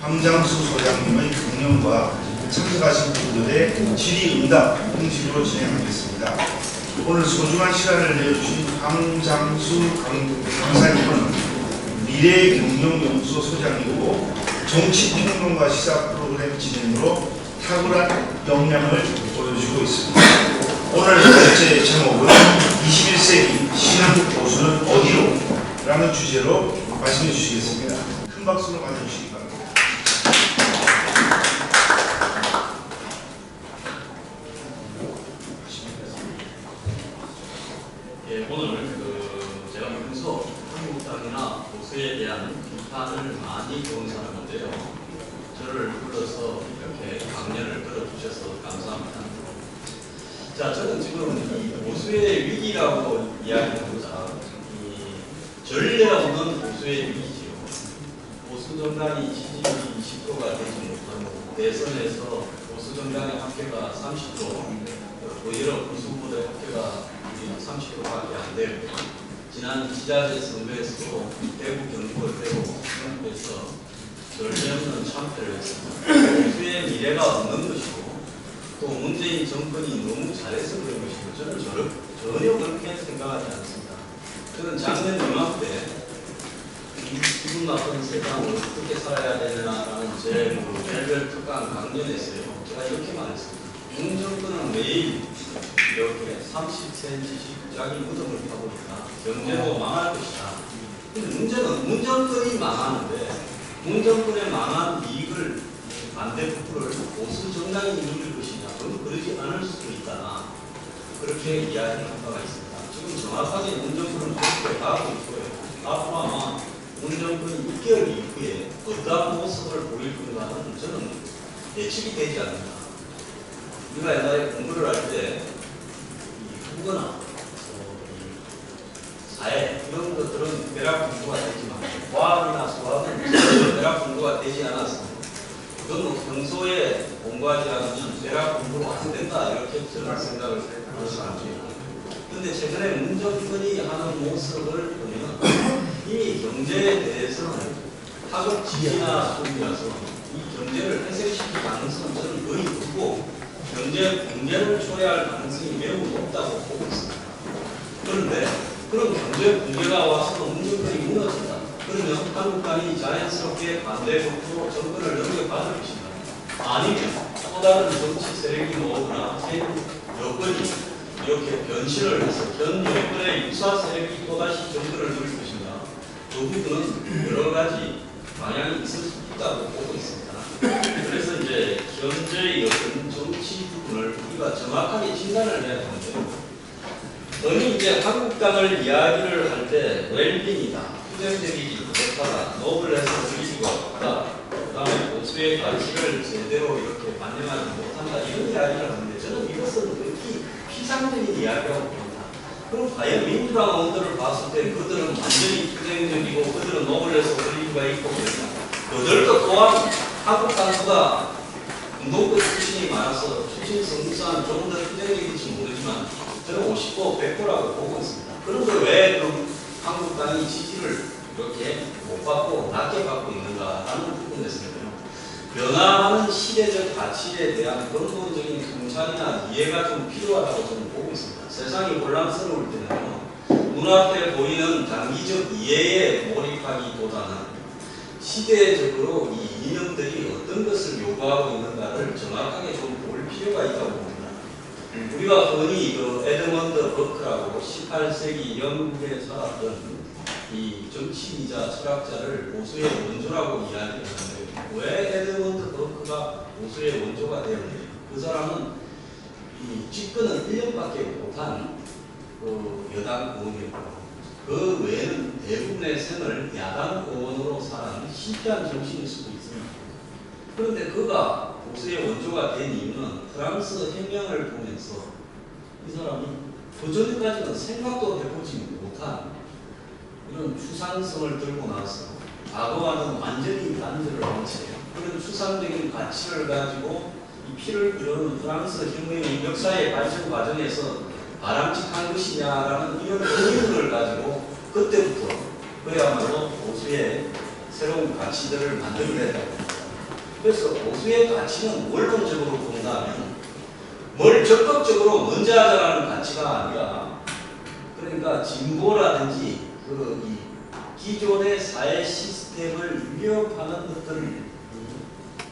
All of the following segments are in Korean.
황장수 소장님의 경력과 참석하신 분들의 질의응답 형식으로 진행하겠습니다. 오늘 소중한 시간을 내어주신 황장수 강사님은 미래경영연구소 소장이고 정치평론가 시사 프로그램 진행으로 탁월한 역량을 보여주고 있습니다. 오늘 첫 번째 제목은 21세기 신한국 보수는 어디로? 라는 주제로 말씀해 주시겠습니다. 큰 박수로 맞아주시기 바랍니다. 예, 오늘 제가 평소 한국당이나 보수에 대한 비판을 많이 해온 사람인데요. 저를 불러서 이렇게 강연을 들어주셔서 감사합니다. 자, 저는 지금 이 보수의 위기라고 이야기합니다. 이 전례 없는 보수의 위기지요. 보수 정당이 지지율이 20%가 되지 못하고 대선에서 보수 정당의 합계가 30%, 오히려 보수 후보들의 합계가 30%밖에 안 되고, 지난 지자체 선거에서도 대구 경북을 빼고 전국에서 전례 없는 참패를 했습니다. 보수의 미래가 없는 것이고 또 문재인 정권이 너무 잘해서 그런 것이고 저는 전혀 그렇게 생각하지 않습니다. 저는 작년 이맘때 기분 나쁜 세상을 어떻게 살아야 되나라는 제 별별 특강 강연했어요. 제가 이렇게 말했습니다. 문정권은 매일 이렇게 30cm씩 자기 무덤을 파보니까 경제도 망할 것이다. 근데 문제는 문정권이 망하는데 문정권의 망한 이익을 반대부를 보수 정당이 누릴 것이냐. 저는 그러지 않을 수도 있다. 그렇게 이야기한 바가 있습니다. 지금 정확하게 문정권은 그렇게 가고 있고요. 앞으로 아마 문정권이 6개월 이후에 어떤 모습을 보일 건가는 저는 예측이 되지 않는다. 우리가 옛날에 공부를 할 때 국어나 사회 이런 것들은 대략 공부가 되지만 과학이나 수학은 대략 공부가 되지 않았습니다. 그건 평소에 공부하지 않으면 대략 공부가 안 된다 이렇게 저는 생각을 하시죠. 그런데 최근에 문정권이 하는 모습을 보면 이미 경제에 대해서는 타격 지지나 소비라서 이 경제를 회생시킬 가능성은 저는 거의 없고 경제를 초래할 가능성이 매우 높다고 보고 있습니다. 그런데 그런 경제 붕괴가 와서 문정권이 무너진다. 그러면 한국당이 자연스럽게 반대국으로 정권을 넘겨받을 것인가? 아니면 또 다른 정치 세력이 나오거나 새 여건이 이렇게 변신을 해서 현 여건의 유사 세력이 또다시 정권을 누릴 것인가? 그 부분은 여러 가지 방향이 있을 수 있다고 보고 있습니다. 그래서 이제 현재의 어떤 정치 부분을 우리가 정확하게 진단을 해야 되는데요. 저는 이제 한국당을 이야기를 할 때 웰빙이다, 투쟁적이지 못하다, 노블해서 의지가 없다, 그 다음에 보수의 가치를 제대로 이렇게 반영하지 못한다 이런 이야기를 하는데 저는 이것은 극히 피상적인 이야기라고 봅니다. 그럼 과연 민주당 의원들을 봤을 때 그들은 완전히 투쟁적이고 그들은 노블해서 의지가 있고 그러냐. 그들도 또한 한국당보다 운동권 출신이 많아서 출신 성수한 조금 더 투쟁적일지 모르지만 저는 50% 100%라고 보고 있습니다. 그런데 왜 그럼 한국당이 지지를 이렇게 못 받고 낮게 받고 있는가라는 부분에서는요. 변화하는 시대적 가치에 대한 근본적인 통찰이나 이해가 좀 필요하다고 저는 보고 있습니다. 세상이 혼란스러울 때는요. 눈앞에 보이는 단기적 이해에 몰입하기보다는 시대적으로 이 이념들이 어떤 것을 요구하고 있는가를 정확하게 좀 볼 필요가 있다고 봅니다. 우리가 흔히 에드먼드 버크라고 18세기 영국에 살았던 이 정치이자 철학자를 보수의 원조라고 이야기하는데 왜 에드먼드 버크가 보수의 원조가 되었는지 그 사람은 이 집권은 1년밖에 못한 여당 의원이었고 그 외에는 대부분의 생을 야당 의원으로 살아는 실패한 정신일 수도 있습니다. 그런데 그가 보수의 원조가 된 이유는 프랑스 혁명을 보면서 이 사람이 그전까지는 생각도 해보지 못한 이런 추상성을 들고 나서 과거와는 완전히 단절을 한 채 그런 추상적인 가치를 가지고 이 피를 끓여오는 프랑스 혁명의 역사의 발전 과정에서 바람직한 것이냐라는 이런 의문을 가지고 그때부터 그야말로 보수의 새로운 가치들을 만들어냈다고 합니다. 그래서 보수의 가치는 원론적으로 본다면 뭘 적극적으로 먼저 하자는 가치가 아니라 그러니까 진보라든지 이 기존의 사회 시스템을 위협하는 어떤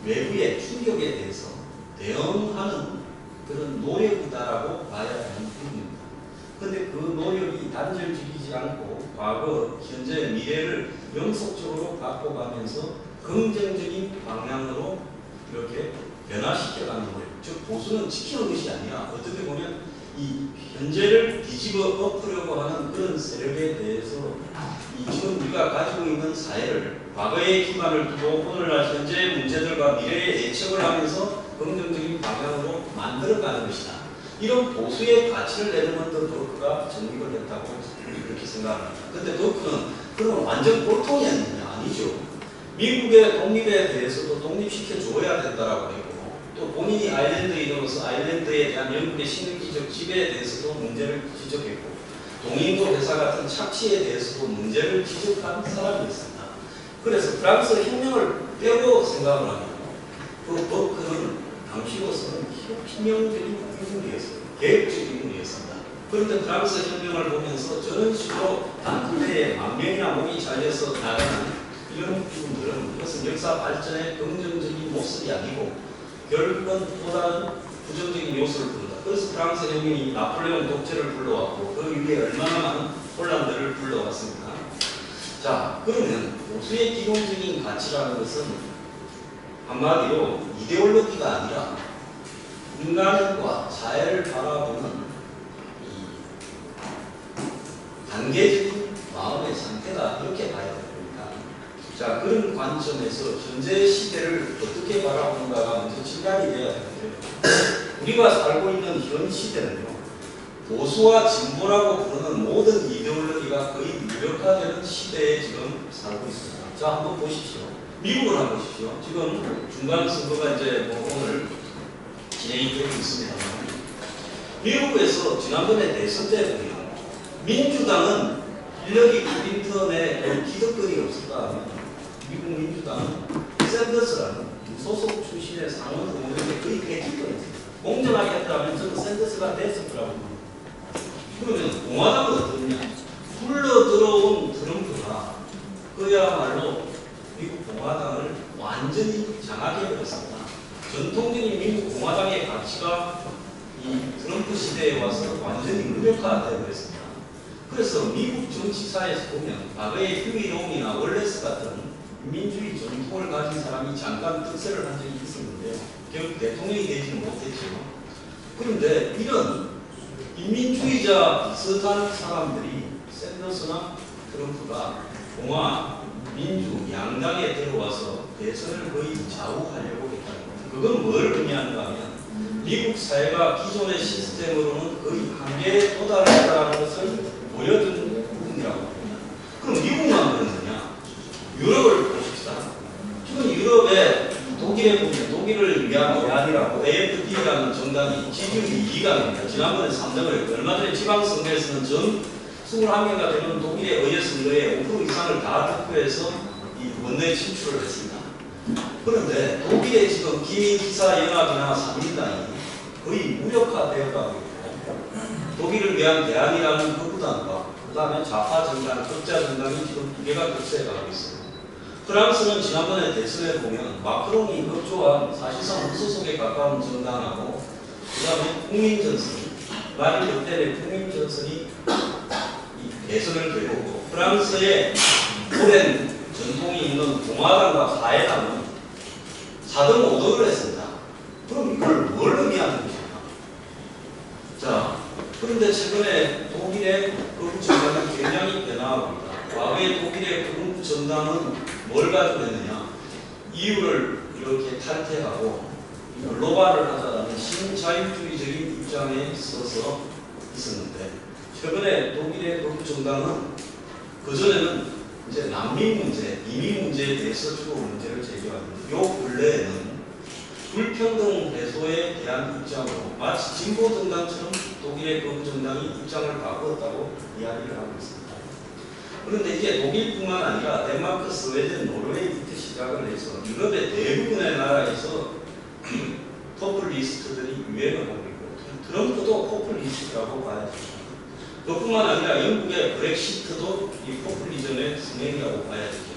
외부의 충격에 대해서 대응하는 그런 노력이다라고 봐야 하는 부분입니다. 그런데 그 노력이 단절지키지 않고 과거, 현재, 미래를 영속적으로 바꿔가면서 긍정적인 방향으로 이렇게 변화시켜가는 거예요. 즉 보수는 지키는 것이 아니라 어떻게 보면 이 현재를 뒤집어 엎으려고 하는 그런 세력에 대해서 지금 우리가 가지고 있는 사회를 과거의 기반을 두고 오늘날 현재의 문제들과 미래의 예측을 하면서 긍정적인 방향으로 만들어가는 것이다. 이런 보수의 가치를 내려놓은 도크가 정립을 했다고 이렇게 생각합니다. 그런데 도크는 그러면 완전 꼴통이 아니죠. 미국의 독립에 대해서도 독립시켜줘야 된다라고 했고 또 본인이 아일랜드인으로서 아일랜드에 대한 영국의 신흥기적 지배에 대해서도 문제를 지적했고 동인도 회사 같은 착취에 대해서도 문제를 지적한 사람이었습니다. 그래서 프랑스 혁명을 빼고 생각을 합니다. 그 버크는 당시로서는 혁명적인 인물이었어요. 계획적인 인물이었습니다. 그런데 프랑스 혁명을 보면서 저런 식으로 단투대에 만 명이나 목이 잘려서 나가는 이런 부분들은 그것은 역사 발전의 긍정적인 모습이 아니고 결국은 또 다른 부정적인 요소를 부른다. 그래서 프랑스 혁명이 나폴레옹 독재를 불러왔고 그 위에 얼마나 많은 혼란들을 불러왔습니다. 자, 그러면 보수의 기본적인 가치라는 것은 한마디로 이데올로기가 아니라 인간과 사회를 바라보는 이 단계적인 마음의 상태다 이렇게 봐야 됩니다. 자, 그런 관점에서 현재 시대를 어떻게 바라보는가가 먼저 진단이 되어야 되는데요. 우리가 살고 있는 현 시대는요, 보수와 진보라고 부르는 모든 이데올로기가 거의 무력화되는 시대에 지금 살고 있습니다. 자, 한번 보십시오. 미국을 한번 보십시오. 지금 중간 선거가 이제 오늘 진행이 되고 있습니다. 미국에서 지난번에 대선 때 보면 민주당은 힐러리 클린턴의 기득권이 없었다 하면 미국 민주당은 샌더스라는 소속 출신의 상원 의원에게 거의 100%였습니다. 공정하게 했다면 저는 샌더스가 됐을 거라고 봅니다. 그러면 공화당은 어떠냐? 굴러들어온 트럼프가 그야말로 미국 공화당을 완전히 장악해버렸습니다. 전통적인 미국 공화당의 가치가 이 트럼프 시대에 와서 완전히 무력화되어버렸습니다. 그래서 미국 정치사에서 보면 과거의 휴이 롱이나 월레스 같은 민주주의 전통을 가진 사람이 잠깐 특세를 한 적이 있었는데요. 결국 대통령이 되지는 못했죠. 그런데 이런 인민주의자 비슷한 사람들이 샌더스나 트럼프가 공화, 민주, 양당에 들어와서 대선을 거의 좌우하려고 했다는 겁니다. 그건 뭘 의미하는가 하면 미국 사회가 기존의 시스템으로는 거의 한계에 도달했다는 것을 보여주는 부분이라고 합니다. 그럼 미국만 그러느냐? 유럽을 보십시다. 지금 유럽에 독일에 보면 독일을 위한 대안이라고 AfD라는 정당이 지지율이 2위가 지난번에 3등을 했고 얼마 전에 지방선거에서는 전 21개가 되는 독일의 의회 선거에 5% 이상을 다 득표해서 이 원내 진출을 했습니다. 그런데 독일의 지금 기민기사연합이나 3인당이 거의 무력화되어가고 있고 독일을 위한 대안이라는 그 구단과 그 다음에 좌파 정당, 극자 정당이 지금 2개가 득세해가고 있습니다. 프랑스는 지난번에 대선에 보면 마크롱이 급조한 사실상 무소속에 가까운 정당하고 그 다음에 국민전선이 마린 르펜의 국민전선이 대선을 되고 프랑스의 오랜 전통이 있는 공화당과 사회당은 4등 5등을 했습니다. 그럼 이걸 뭘 의미하는 것입니까? 자, 그런데 최근에 독일의 극우 정당이 굉장히 변화하고 있다. 과거의 독일의 극우 정당은 뭘 가지고 있느냐? 이유를 이렇게 탈퇴하고 글로벌을 하자라는 신자유주의적인 입장에 서서 있었는데 최근에 독일의 극우 정당은 그전에는 이제 난민 문제, 이민 문제에 대해서 주로 문제를 제기하는데 요 근래에는 불평등 해소에 대한 입장으로 마치 진보 정당처럼 독일의 극우 정당이 입장을 바꾸었다고 이야기를 하고 있습니다. 그런데 이게 독일뿐만 아니라 덴마크, 스웨덴, 노르웨이부터 시작 시작을 해서 유럽의 대부분의 나라에서 이 포퓰리스트들이 유행을 하고 있고 트럼프도 포퓰리스트라고 봐야 됩니다. 그뿐만 아니라 영국의 브렉시트도 이 포퓰리즘의 승행이라고 봐야 되죠.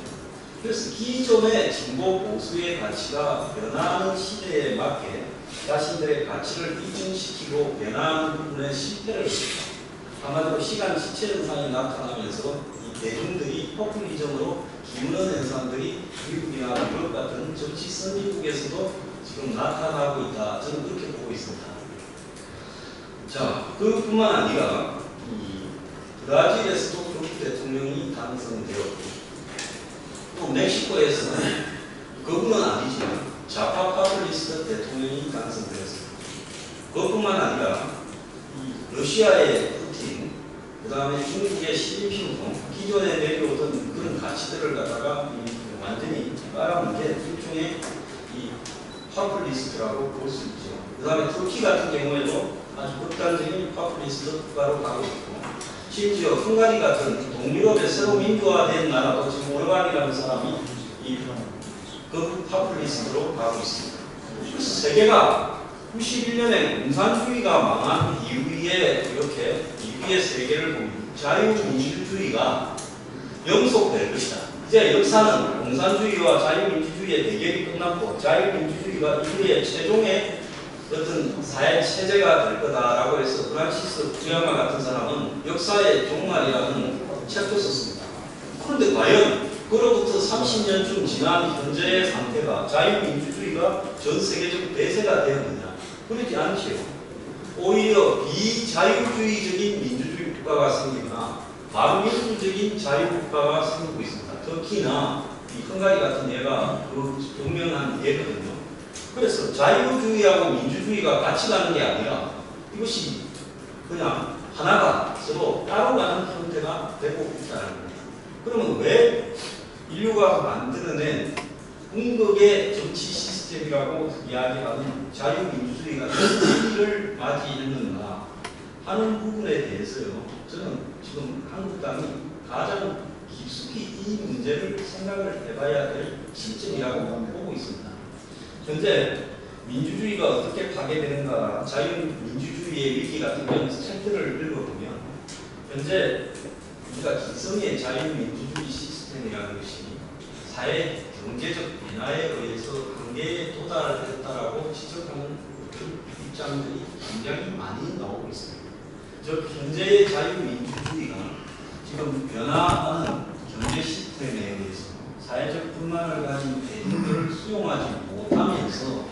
그래서 기존의 진보 보수의 가치가 변화하는 시대에 맞게 자신들의 가치를 이중시키고 변화하는 부분에 실패를 했습니다. 한마디로 시간 지체 현상이 나타나면서 이 대중들이 포퓰리즘으로 기울어낸 사람들이 미국이나 유럽 같은 정치 선진국에서도 지금 나타나고 있다. 저는 그렇게 보고 있습니다. 자, 그뿐만 아니라 이 브라질에서도 트럼프 대통령이 당선되었고 또 멕시코에서는 그분은 아니지만 좌파 파퓰리스트 대통령이 당선되었습니다. 그것뿐만 아니라 이 러시아의 푸틴, 그 다음에 중국의 시진핑도 기존에 내려오던 그런 가치들을 갖다가 완전히 빨아먹은 게 일종의 이 파퓰리스트라고 볼 수 있죠. 그 다음에 터키 같은 경우에도 아주 극단적인 파퓰리스트 국가로 가고 있고, 심지어 헝가리 같은 동유럽의 새로 민주화된 나라도 지금 오르반이라는 사람이 이 그 파퓰리스트로 가고 있습니다. 그래서 세계가 91년에 공산주의가 망한 이후에 이렇게 이후의 세계를 보면 자유민주주의가 영속될 것이다. 이제 역사는 공산주의와 자유민주주의의 대결이 끝났고 자유민주주의가 이후에 최종의 어떤 사회 체제가 될 거다라고 해서 프란시스 부야마 같은 사람은 역사의 종말이라는 책도 썼습니다. 그런데 과연 그로부터 30년쯤 지난 현재의 상태가 자유민주주의가 전 세계적 대세가 되었느냐? 그렇지 않지요. 오히려 비자유주의적인 민주주의 국가가 생기거나 반민주적인 자유국가가 생기고 있습니다. 터키나 이 헝가리 같은 예가 그 분명한 예거든요. 그래서 자유주의하고 민주주의가 같이 가는 게 아니라 이것이 그냥 하나가 서로 따로 가는 형태가 되고 있다는 겁니다. 그러면 왜 인류가 만들어낸 궁극의 정치 시스템이라고 이야기하는 자유민주주의가 시기를 맞이했는가 하는 부분에 대해서요. 저는 지금 한국당이 가장 깊숙이 이 문제를 생각을 해봐야 될 시점이라고 보고 있습니다. 현재 민주주의가 어떻게 파괴되는가, 자유민주주의의 위기 같은 그런 책들을 읽어보면 현재 우리가 기성의 자유민주주의 시스템이라는 것이 사회 경제적 변화에 의해서 한계에 도달했다라고 지적하는 입장들이 굉장히 많이 나오고 있습니다. 즉 현재의 자유민주주의가 지금 변화하는 경제 시스템에 의해서 사회적 불만을 가진 대중들을 수용하지 못하면서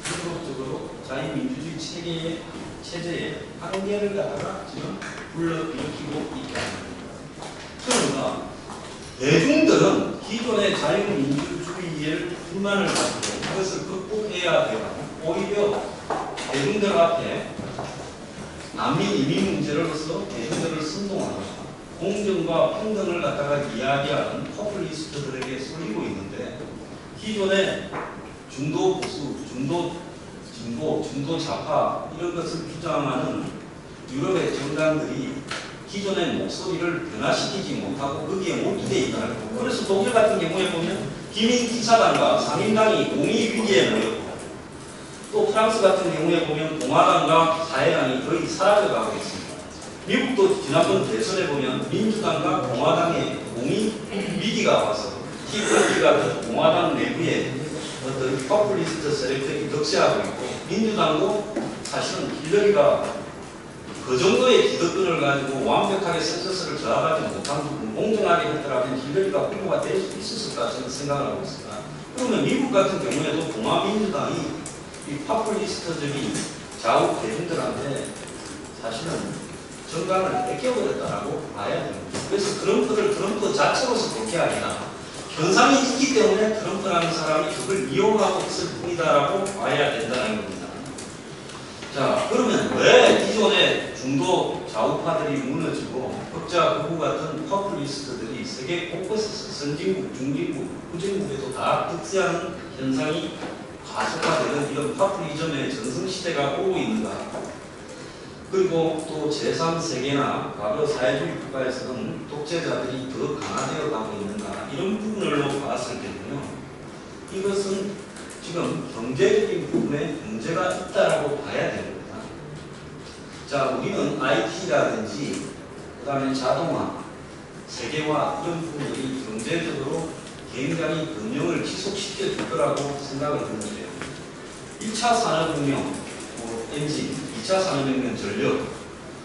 계속적으로 자유민주주의 체제의 한계를 갖다가 지금 불러일으키고 있다는 겁니다. 그러니까 대중들은 기존의 자유민주주의에 불만을 가지고 그것을 극복해야 되고 오히려 대중들 앞에 난민 이민 문제로서 대중들을 선동하는 공정과 평등을 갖다가 이야기하는 포퓰리스트들에게 쏠리고 있는데 기존의 중도 보수, 중도 진보, 중도 좌파 이런 것을 주장하는 유럽의 정당들이 기존의 목소리를 변화시키지 못하고 거기에 몰두되어 있다는 거고, 그래서 독일 같은 경우에 보면 기민 기차당과 상인당이 공의 위기에 놓였고 또 프랑스 같은 경우에 보면 공화당과 사회당이 거의 사라져가고 있습니다. 미국도 지난번 대선에 보면 민주당과 공화당의 공의 위기가 와서 티파티 같은 공화당 내부에 어떤 포퓰리스트 세력들이 득세하고 있고 민주당도 사실은 힐러리가 그 정도의 기득권을 가지고 완벽하게 센서스를 저하하지 못한 부분 공정하게 했더라면 힐러리가 후보가 될 수 있었을까 저는 생각을 하고 있습니다. 그러면 미국 같은 경우에도 공화민주당이 이 포퓰리스트적인 좌우 대중들한테 사실은 정당을 뺏겨버렸다라고 봐야 됩니다. 그래서 트럼프를 트럼프 자체로서 볼 게 아니라 현상이 있기 때문에 트럼프라는 사람이 그걸 이용하고 있을 뿐이다라고 봐야 된다는 겁니다. 자, 그러면 왜 기존의 중도 좌우파들이 무너지고 흑자 극우 같은 포퓰리스트들이 세계 곳곳에서 선진국, 중진국, 후진국에도 다 득세하는 현상이 가속화되는 이런 포퓰리즘의 전성시대가 오고 있는가? 그리고 또 제3세계나 과거 사회주의 국가에서는 독재자들이 더 강화되어 가고 있는가? 이런 부분으로 봤을 때는요. 이것은 지금 경제적인 부분에 문제가 있다라고 봐야 됩니다. 자, 우리는 IT라든지 그다음에 자동화, 세계화 이런 부분들이 경제적으로 굉장히 번영을 지속시켜 줄 거라고 생각을 하는데요. 1차 산업혁명 엔진, 2차 산업혁명 전력,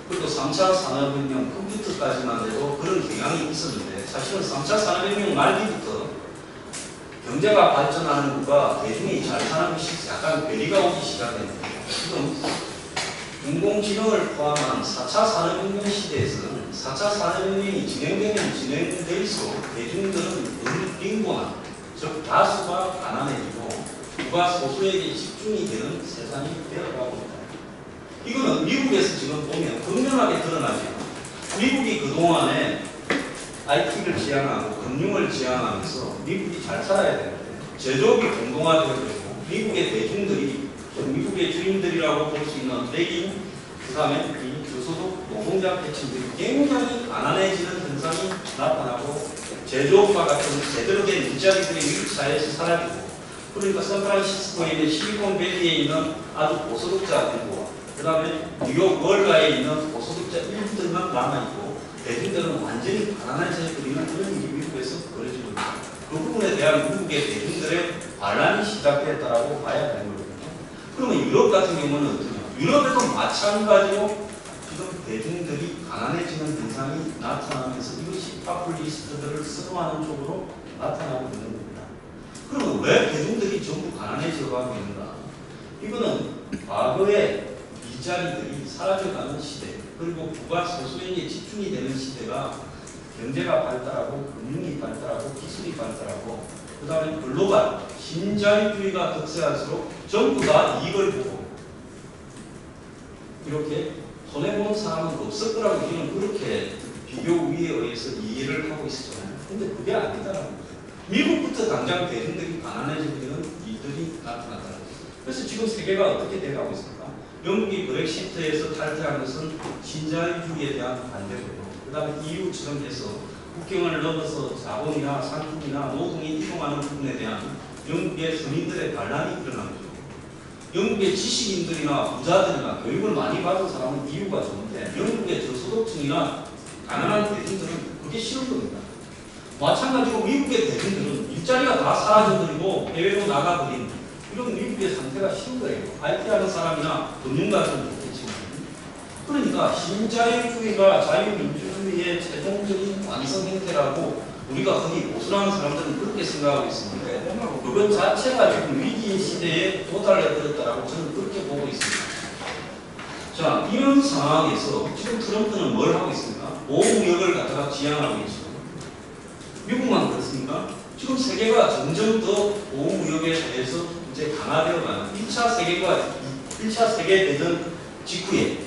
그리고 3차 산업혁명 컴퓨터까지만 해도 그런 경향이 있었는데 사실은 3차 산업혁명 말기부터 경제가 발전하는 것과 대중이 잘 사는 것이 약간 괴리가 오기 시작했는데 지금 인공지능을 포함한 4차 산업혁명 시대에서는 4차 산업혁명이 진행되면 진행될수록 대중들은 빈곤화, 즉 다수가 가난해지고 부가 소수에게 집중이 되는 세상이 되어가고 있다. 이거는 미국에서 지금 보면 극명하게 드러나죠. 미국이 그동안에 IT를 지향하고 금융을 지향하면서 미국이 잘 살아야 되는데 제조업이 공동화되고 있고 미국의 대중들이 미국의 주인들이라고 볼 수 있는 백인 그다음에 이 저소득 노동자 계층들이 굉장히 가난해지는 현상이 나타나고 제조업과 같은 제대로 된 일자리들이 미국 사회에서 사라지고 그러니까 샌프란시스코에 있는 실리콘밸리에 있는 아주 고소득자 일부와 그 다음에 뉴욕 월가에 있는 고소득자 일부들만 남아있고 대중들은 완전히 가난해져버리는 그런 일이 미국에서 벌어지고 있습니다. 그 부분에 대한 미국의 대중들의 반란이 시작됐다라고 봐야 되는 거거든요. 그러면 유럽 같은 경우는 어떠냐? 유럽에도 마찬가지로 지금 대중들이 가난해지는 현상이 나타나면서 이것이 파퓰리스트들을 선호하는 쪽으로 나타나고 있는 겁니다. 그러면 왜 대중들이 전부 가난해져 가고 있는가? 이거는 과거에 일자리들이 사라져가는 시대, 그리고 부가 소수에게 집중이 되는 시대가 경제가 발달하고 금융이 발달하고 기술이 발달하고 그 다음에 글로벌 신자유주의가 득세할수록 전부 다 이익을 보고 이렇게 손해보는 사람은 없을 거라고 우리는 그렇게 비교 우위에 의해서 이해를 하고 있었잖아요. 근데 그게 아니다라는 거죠. 미국부터 당장 대중들이 가난해지는 일들이 나타났다는 거죠. 그래서 지금 세계가 어떻게 돼가고 있습니까? 영국이 브렉시트에서 탈퇴한 것은 신자유주의에 대한 반대고요. 그 다음에 EU처럼 해서 국경을 넘어서 자본이나 상품이나 노동이 이동하는 부분에 대한 영국의 서민들의 반란이 일어난 거죠. 영국의 지식인들이나 부자들이나 교육을 많이 받은 사람은 이유가 좋은데 영국의 저소득층이나 가난한 대중들은 그게 싫은 겁니다. 마찬가지로 미국의 대중들은 일자리가 다 사라져버리고 해외로 나가버린 이런 미국의 상태가 싫은 거예요. IT하는 사람이나 금융가는 좋겠지만. 그러니까 신자유주의가 자유민주주의의 최종적인 완성 형태라고 우리가 흔히 보수하는 사람들은 그렇게 생각하고 있습니다. 그것 자체가 지금 위기 시대에 도달해버렸다라고 저는 그렇게 보고 있습니다. 자, 이런 상황에서 지금 트럼프는 뭘 하고 있습니까? 보호무역을 갖다가 지향하고 있죠. 미국만 그렇습니까? 지금 세계가 점점 더 보호무역에 대해서 이제 강화되어가는 1차 세계대전 직후에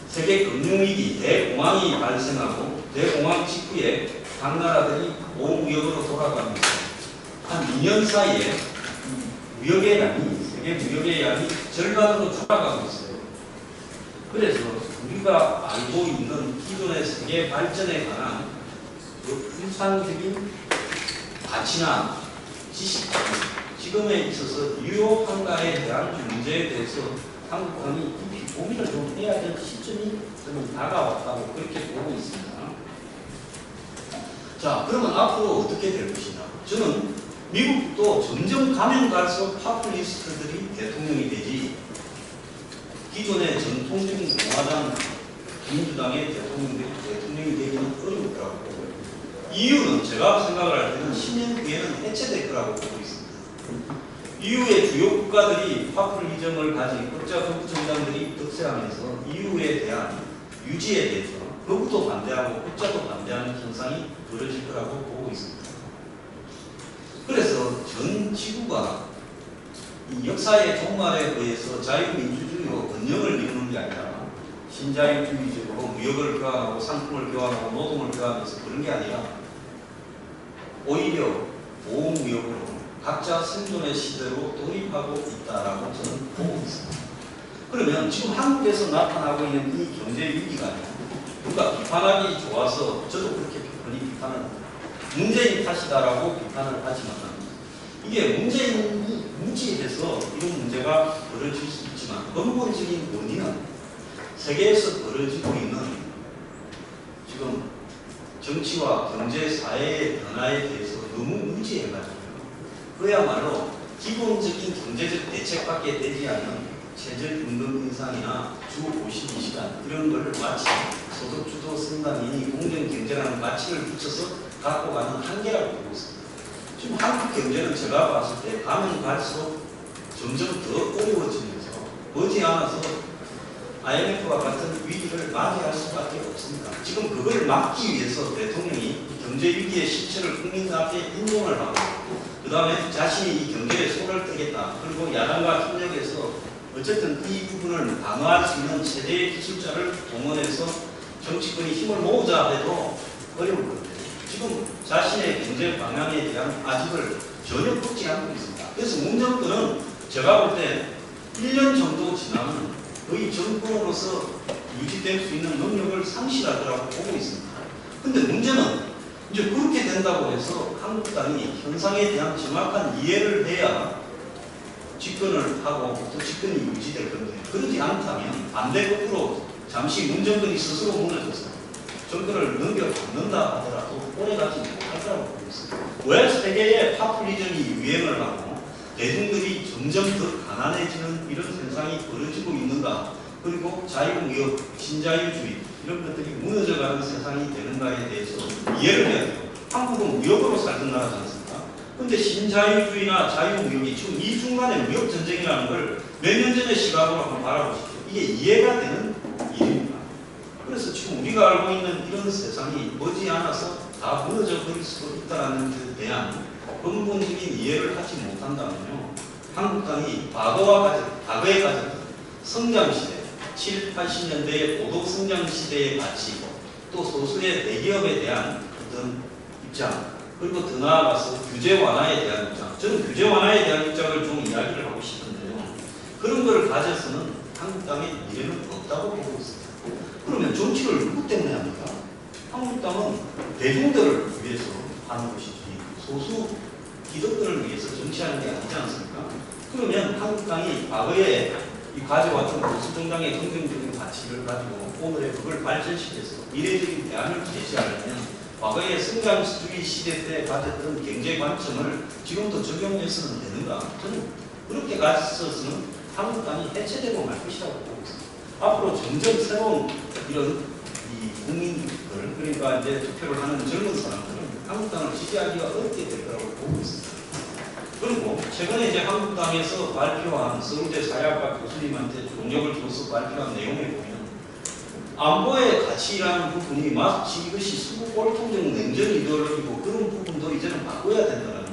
세계 금융위기 대공황이 발생하고 대공황 직후에 각 나라들이 보호무역으로 돌아가면서 한 2년 사이에 무역의 양이 세계 무역의 양이 절반으로 줄어가고 있어요. 그래서 우리가 알고 있는 기존의 세계 발전에 관한 그 일상적인 가치나 지식, 지금에 있어서 유효한가에 대한 문제에 대해서 한국당이 깊이 고민을 좀 해야 될 시점이 저는 다가왔다고 그렇게 보고 있습니다. 자, 그러면 앞으로 어떻게 될 것이냐? 저는 미국도 점점 가면 갈수록 파퓰리스트들이 대통령이 되지 기존의 전통적인 공화당 민주당의 대통령이 되기는 어려울 거라고 보고요. 이유는 제가 생각을 할 때는 10년 뒤에는 해체될 거라고 보고 있습니다. EU의 주요 국가들이 파퓰리즘을 가진 국가 정부 정당들이 득세하면서 EU에 대한 유지에 대해서 그것도 반대하고 국자도 반대하는 현상이 벌어질 거라고 보고 있습니다. 그래서 전 지구가 이 역사의 종말에 의해서 자유민주주의로 번영을 이루는 게 아니라 신자유주의적으로 무역을 교환하고 상품을 교환하고 노동을 교환해서 그런 게 아니라 오히려 보호무역으로 각자 생존의 시대로 돌입하고 있다라고 저는 보고 있습니다. 그러면 지금 한국에서 나타나고 있는 이 경제 위기가 누가 비판하기 좋아서 저도 그렇게 흔히 비판을 합니다. 문재인 탓이다라고 비판을 하지만 이게 문재인이 무지해서 이런 문제가 벌어질 수 있지만 근본적인 원인은 세계에서 벌어지고 있는 지금 정치와 경제, 사회의 변화에 대해서 너무 무지해가지고요. 그야말로 기본적인 경제적 대책밖에 되지 않는 최저임금 인상이나 주 52시간 이런 걸 마치 소득주도 생산인이 공정경제라는 가치를 붙여서 갖고 가는 한계라고 보고 있습니다. 지금 한국 경제는 제가 봤을 때 가면 갈수록 점점 더 어려워지면서 머지않아서 IMF와 같은 위기를 맞이할 수밖에 없습니다. 지금 그걸 막기 위해서 대통령이 경제 위기의 실체를 국민 앞에 인정을 하고 그 다음에 자신이 이 경제에 손을 떼겠다. 그리고 야당과 협력해서 어쨌든 이 부분을 방어할 수 있는 세대의 기술자를 동원해서 정치권이 힘을 모으자 해도 어려울 건데 지금 자신의 경제 방향에 대한 아직을 전혀 뻗지 않고 있습니다. 그래서 문정권은 제가 볼 때 1년 정도 지나면 거의 정권으로서 유지될 수 있는 능력을 상실하더라고 보고 있습니다. 근데 문제는 이제 그렇게 된다고 해서 한국당이 현상에 대한 정확한 이해를 해야 집권을 하고 또 집권이 유지될 건데 그러지 않다면 반대급으로 잠시 문정권이 스스로 무너져서 정권을 넘겨받는다 하더라도 오래가지 못할 거라고 보고 있습니다. 왜 세계에 파퓰리즘이 유행을 하고 대중들이 점점 더 가난해지는 이런 현상이 벌어지고 있는가 그리고 자유무역, 신자유주의 이런 것들이 무너져가는 세상이 되는가에 대해서 이해를 해야 돼요. 한국은 무역으로 살던 나라지 않습니까? 근데 신자유주의나 자유무역이 지금 이 중간에 무역전쟁이라는 걸 몇 년 전의 시각으로 한번 바라보십시오. 이게 이해가 되는 일입니다. 그래서 지금 우리가 알고 있는 이런 세상이 머지않아서 다 무너져 버릴 수도 있다는 것에 대한 근본적인 이해를 하지 못한다면요. 한국당이 과거에 가졌던 성장시대, 7, 80년대의 고도성장시대의 가치, 또 소수의 대기업에 대한 어떤 입장, 그리고 더 나아가서 규제 완화에 대한 입장. 저는 규제 완화에 대한 입장을 좀 이야기를 하고 싶은데요. 그런 걸 가져서는 한국당의 미래는 없다고 보고 있습니다. 그러면 정치를 누구 때문에 합니까? 한국당은 대중들을 위해서 하는 것이지 소수 기득권을 위해서 정치하는 게 아니지 않습니까? 그러면 한국당이 과거에 이 가져왔던 보수 정당의 긍정적인 가치를 가지고 오늘의 그걸 발전시켜서 미래적인 대안을 제시하려면 과거의 성장주의 시대 때 가졌던 경제 관점을 지금도 적용해서는 되는가? 저는 그렇게 가져서는 한국당이 해체되고 말 것이라고 보고 있습니다. 앞으로 점점 새로운 이런 이 국민들 그러니까 이제 투표를 하는 젊은 사람들은 한국당을 지지하기가 어렵게 될 거라고 보고 있습니다. 그리고 최근에 이제 한국당에서 발표한 서울대 사회학과 교수님한테 동력을 줘서 발표한 내용에 보면 안보의 가치라는 부분이 마치 이것이 수국골통적 냉전 이데올로기고 그런 부분도 이제는 바꿔야 된다는 거예요.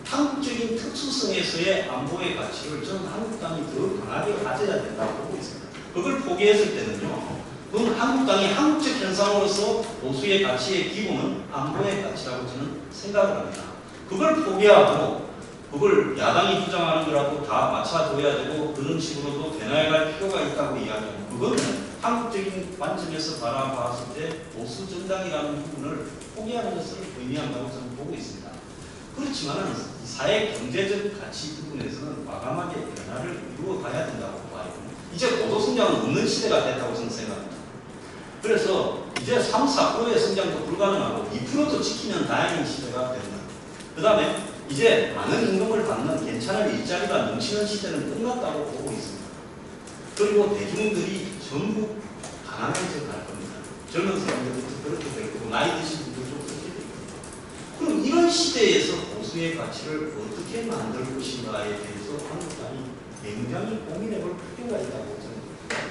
한국적인 특수성에서의 안보의 가치를 저는 한국당이 더 강하게 가져야 된다고 보고 있습니다. 그걸 포기했을 때는요. 그건 한국당이 한국적 현상으로서 보수의 가치의 기본은 안보의 가치라고 저는 생각을 합니다. 그걸 포기하고 그걸 야당이 주장하는 거라고 다 맞춰줘야 되고 그런 식으로도 변화해갈 필요가 있다고 이야기하고 그거는 한국적인 관점에서 바라봤을 때 보수 정당이라는 부분을 포기하는 것을 의미한다고 저는 보고 있습니다. 그렇지만 사회 경제적 가치 부분에서는 과감하게 변화를 이루어 가야 된다고 봐요. 이제 고도성장은 없는 시대가 됐다고 저는 생각합니다. 그래서 이제 3, 4%의 성장도 불가능하고 2%도 지키면 다행인 시대가 된다. 그 다음에 이제 많은 임금을 받는 괜찮은 일자리가 넘치는 시대는 끝났다고 보고 있습니다. 그리고 대중들이 전부 가난해져 갈 겁니다. 젊은 사람들도 그렇게 될 거고 나이 드신 분들도 그렇게 될 겁니다. 그럼 이런 시대에서 보수의 가치를 어떻게 만들 것인가에 대해서 한국당이 굉장히 고민해볼 필요가 있다고 생각합니다.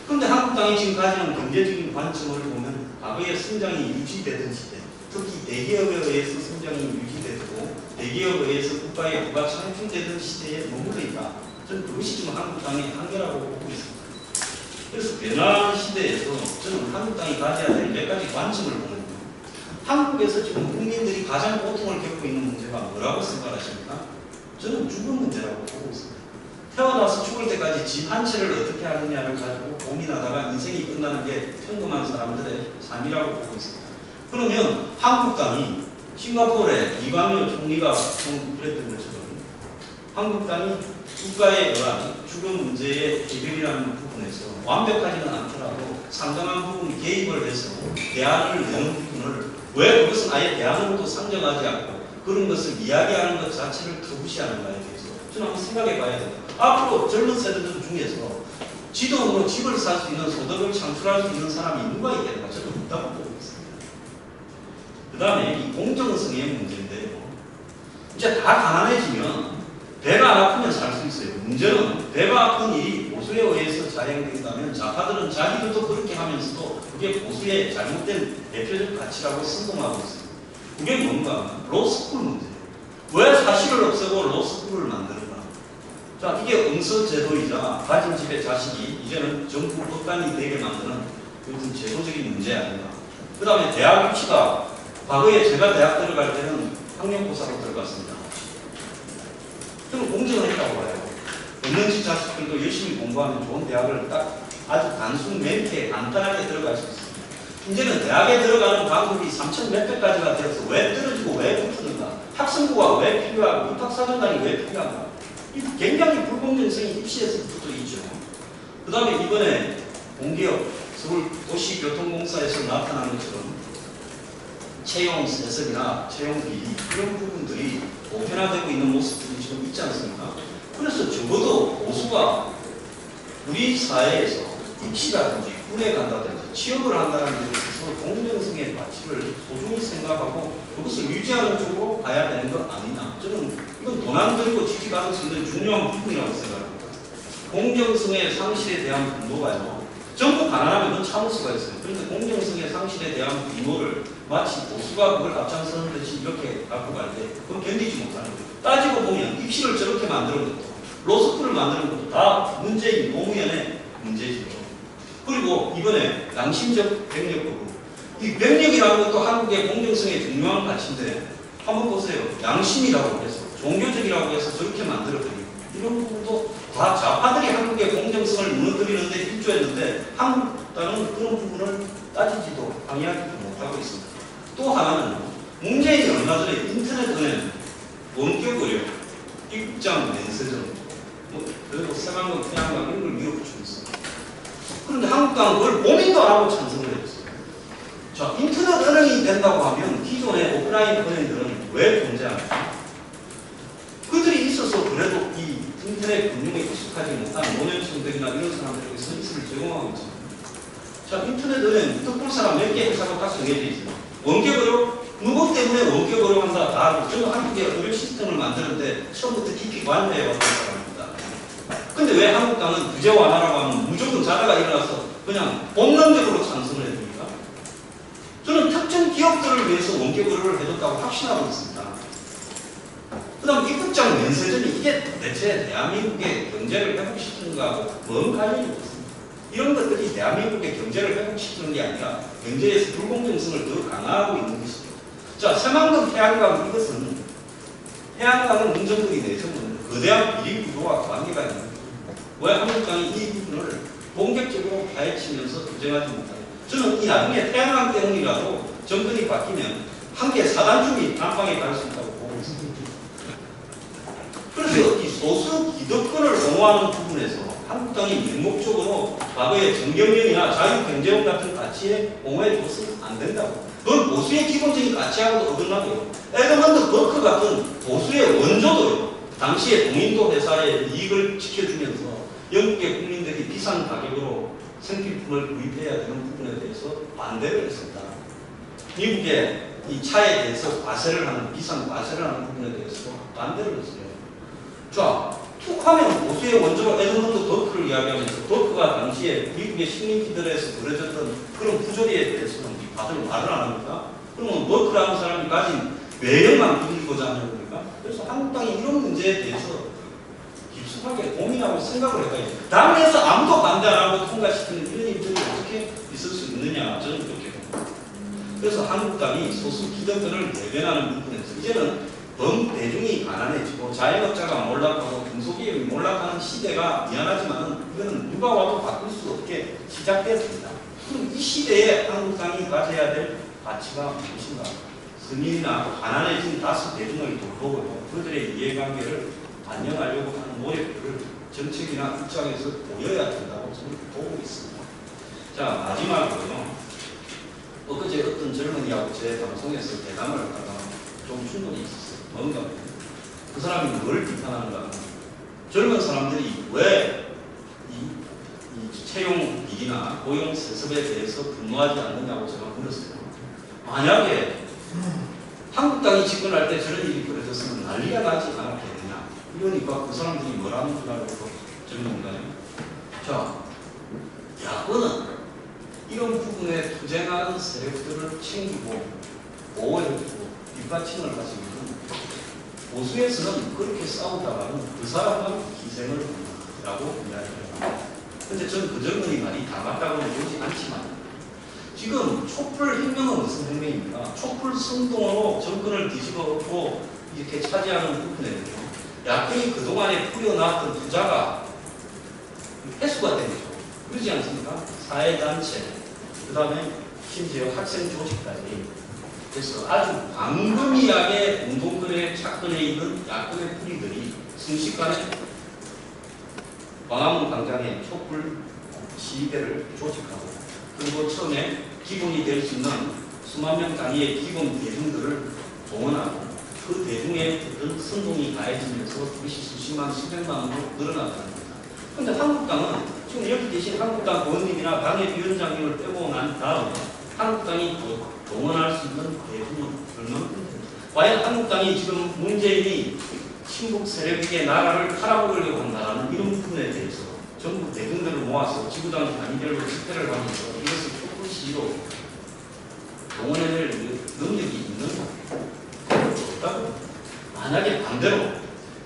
그런데 한국당이 지금 가지는 경제적인 관점을 보면 과거의 성장이 유지되던 시대, 특히 대기업에 의해서 성장이 유지되고 대기업에 의해서 국가의 부가 창출되던 시대에 머물러 있다. 저는 그것이 지금 한국당의 한계라고 보고 있습니다. 그래서 변화하는 시대에서 저는 한국당이 가져야 될 몇 가지 관점을 보는데요. 한국에서 지금 국민들이 가장 고통을 겪고 있는 문제가 뭐라고 생각하십니까? 저는 죽음 문제라고 보고 있습니다. 태어나서 죽을 때까지 집 한 채를 어떻게 하느냐를 가지고 고민하다가 인생이 끝나는 게 평범한 사람들의 삶이라고 보고 있습니다. 그러면 한국당이 싱가포르의 이광열 총리가 그랬던 것처럼 한국당이 국가의 어한 주거 문제의 해결이라는 부분에서 완벽하지는 않더라도 상당한 부분 개입을 해서 대안을 내는 부분을 왜 그것은 아예 대안으로도 상정하지 않고 그런 것을 이야기하는 것 자체를 터부시하는가에 대해서 저는 한번 생각해 봐야 된다. 앞으로 젊은 세대들 중에서 지동으로 집을 살 수 있는 소득을 창출할 수 있는 사람이 누가 있겠는가 저는 없다고 보고 있습니다. 그 다음에 이 공정성의 문제인데요. 이제 다 가난해지면 배가 안 아프면 살 수 있어요. 문제는 배가 아픈 일이 보수에 의해서 자행된다면 좌파들은 자기들도 그렇게 하면서도 그게 보수의 잘못된 대표적 가치라고 선동하고 있습니다. 그게 뭔가 로스쿨 문제예요. 왜 사실을 없애고 로스쿨을 만드는가? 자, 이게 응서제도이자 가진 집의 자식이 이제는 정부 법관이 되게 만드는 그런 제도적인 문제 아닌가? 그 다음에 대학 유치가 과거에 제가 대학 들어갈 때는 학력고사로 들어갔습니다. 저는 공정을 했다고 봐요. 없는 집 자식들도 열심히 공부하면 좋은 대학을 딱 아주 단순 멘트에 간단하게 들어갈 수 있습니다. 이제는 대학에 들어가는 방법이 3천 몇 백까지가 되어서 왜 떨어지고 왜 붙는가? 학생부가 왜 필요하고 입학사정단이 왜 필요한가? 이 굉장히 불공정성이 입시에서부터 있죠. 그 다음에 이번에 공기업 서울도시교통공사에서 나타난 것처럼 채용 세습이나 채용 비리 이런 부분들이 보편화되고 있는 모습들이 지금 있지 않습니까? 그래서 적어도 보수가 우리 사회에서 입시라든지 군에 간다든지 취업을 한다는 데 있어서 공정성의 가치를 소중히 생각하고 그것을 유지하는 쪽으로 가야 되는 것 아니냐. 저는 이건 돈 안 들고 지지받을 수 있는 중요한 부분이라고 생각합니다. 공정성의 상실에 대한 분노가요. 전부 가난하면 그건 참을 수가 있어요. 그런데 공정성의 상실에 대한 분노를 마치 보수가 그걸 앞장서는 듯이 이렇게 갖고 갈 때 그건 견디지 못하는 거예요. 따지고 보면 입시를 저렇게 만드는 것도 로스쿨을 만드는 것도 다 문재인 노무현의 문제지요. 그리고 이번에 양심적 병력법으로 이 병력이라는 것도 한국의 공정성의 중요한 가치인데 한번 보세요. 양심이라고 해서 종교적이라고 해서 저렇게 만들어버리고 이런 부분도 다 좌파들이 한국의 공정성을 무너뜨리는 데 일조했는데 한국당은 그런 부분을 따지지도 방해하지도 못하고 있습니다. 또 하나는 문재인이 얼마 전에 인터넷 은행 원격으로 입장 면세점 그리고 세관금 태양광 이런 걸 밀어붙이고 있어요. 그런데 한국당은 그걸 고민도 안 하고 찬성을 했어요. 자, 인터넷 은행이 된다고 하면 기존의 오프라인 은행들은 왜 존재하는가? 그들이 있어서 그래도 이 인터넷 금융에 익숙하지 못한 노년층들이나 이런 사람들에게 서비스를 제공하고 있습니다. 자, 인터넷 은행 덕분 사람 몇 개 회사가 다 정해져 있어요. 원격으로 누구 때문에 원격으로 한다 다 알고 저는 한국의 의료 시스템을 만드는데 처음부터 깊이 관여해왔던 사람입니다. 근데 왜 한국당은 규제 완화라고 하면 무조건 자다가 일어나서 그냥 본능적으로 찬성을 해줍니까? 저는 특정 기업들을 위해서 원격으로를 해줬다고 확신하고 있습니다. 그 다음 입국장 면세점이 이게 대체 대한민국의 경제를 회복시키는 거하고 뭔 관련이 없습니다. 이런 것들이 대한민국의 경제를 회복시키는 게 아니라 경제에서 불공정성을 더 강화하고 있는 것이죠. 자, 새만금 태양광 이것은 태양광은 문정들이 내세우는 거대한 비리 구조와 관계가 있는 거죠. 왜 한국당이 이 부분을 본격적으로 파헤치면서 규정하지 못하냐. 저는 이 나중에 태양광 때문이라도 정권이 바뀌면 한 개 사단중이 난방에 갈 수 있다고 보고 있습니다. 그래서 이 소수 기득권을 옹호하는 부분에서 한국당이 맹목적으로 과거의 정경련이나 자유경제원 같은 가치에 옹호해 줘서는 안 된다고. 그건 보수의 기본적인 가치하고도 어긋나고요. 에드먼드 버크 같은 보수의 원조도요. 당시에 동인도 회사의 이익을 지켜주면서 영국의 국민들이 비싼 가격으로 생필품을 구입해야 되는 부분에 대해서 반대를 했습니다. 미국의 이 차에 대해서 과세를 하는 비싼 과세를 하는 부분에 대해서 반대를 했어요. 자, 툭 하면 보수의 원조 에드먼드 버크를 이야기하면서 버크가 당시에 미국의 식민지들에서 벌어졌던 그런 부조리에 대해서는 다들 말을 안 합니까? 그러면 버크라는 사람이 가진 외형만 빌리고자 하는 겁니까? 그래서 한국당이 이런 문제에 대해서 깊숙하게 고민하고 생각을 해봐야 돼요. 당내에서 아무도 반대 안 하고 통과시키는 이런 일들이 어떻게 있을 수 있느냐 저는 그렇게 봅니다. 그래서 한국당이 소수 기득권을 대변하는 부분에서 이제는 대중이 가난해지고 자영업자가 몰락하고 중소기업이 몰락하는 시대가 미안하지만 이거는 누가 와도 바꿀 수 없게 시작됐습니다. 그럼 이 시대에 한국당이 가져야 될 가치가 무엇인가 서민이나 가난해진 다수 대중의 돌보고 그들의 이해관계를 반영하려고 하는 노력들을 정책이나 입장에서 보여야 된다고 저는 보고 있습니다. 자, 마지막으로요. 엊그제 어떤 젊은이하고 제 방송에서 대담을 하다가 좀 충돌이 있었어요. 뭔가 그 사람이 뭘 비판하는가 하면 젊은 사람들이 왜 이 채용 비리나 고용 세습에 대해서 분노하지 않느냐고 제가 물었어요. 만약에 한국당이 집권할 때 저런 일이 벌어졌으면 난리가 나지 않았겠느냐. 이러니까 그 사람들이 뭐라는 줄 알고 젊은가요? 자, 야권은 이런 부분에 투쟁하는 세력들을 챙기고 보호해주고 뒷받침을 가지고는 보수에서는 그렇게 싸우다가는 그 사람만 희생을 한다라고 이야기합니다. 근데 저는 그 젊은이 말이 다 맞다고는 보지 않지만 지금 촛불 혁명은 무슨 혁명입니까? 촛불 선동으로 정권을 뒤집어엎고 이렇게 차지하는 부분에는요. 야권이 그동안에 풀려나왔던 투자가 해소가 되죠. 그러지 않습니까? 사회단체, 그 다음에 심지어 학생 조직까지. 그래서 아주 광범위하게 운동권에 착근해 있는 야권의 뿌리들이 순식간에 광화문 광장에 촛불 시위대를 조직하고 그리고 처음에 기본이 될 수 있는 수만 명 단위의 기본 대중들을 동원하고 그 대중의 어떤 선동이 가해지면서 그것이 수십만, 수백만으로 늘어나는 겁니다. 그런데 한국당은 지금 여기 계신 한국당 의원님이나 당협위원장님을 빼고 난 다음에 한국당이 동원할 수 있는 대중이 얼마나 과연 한국당이 지금 문재인이 친북 세력에게 나라를 팔아먹으려고 한다는 이런 부분에 대해서 전국 대중들을 모아서 지구당 단위별로 집회를 하면서 이것을 촛불 시위로 동원해낼 능력이 있는 없다고. 만약에 반대로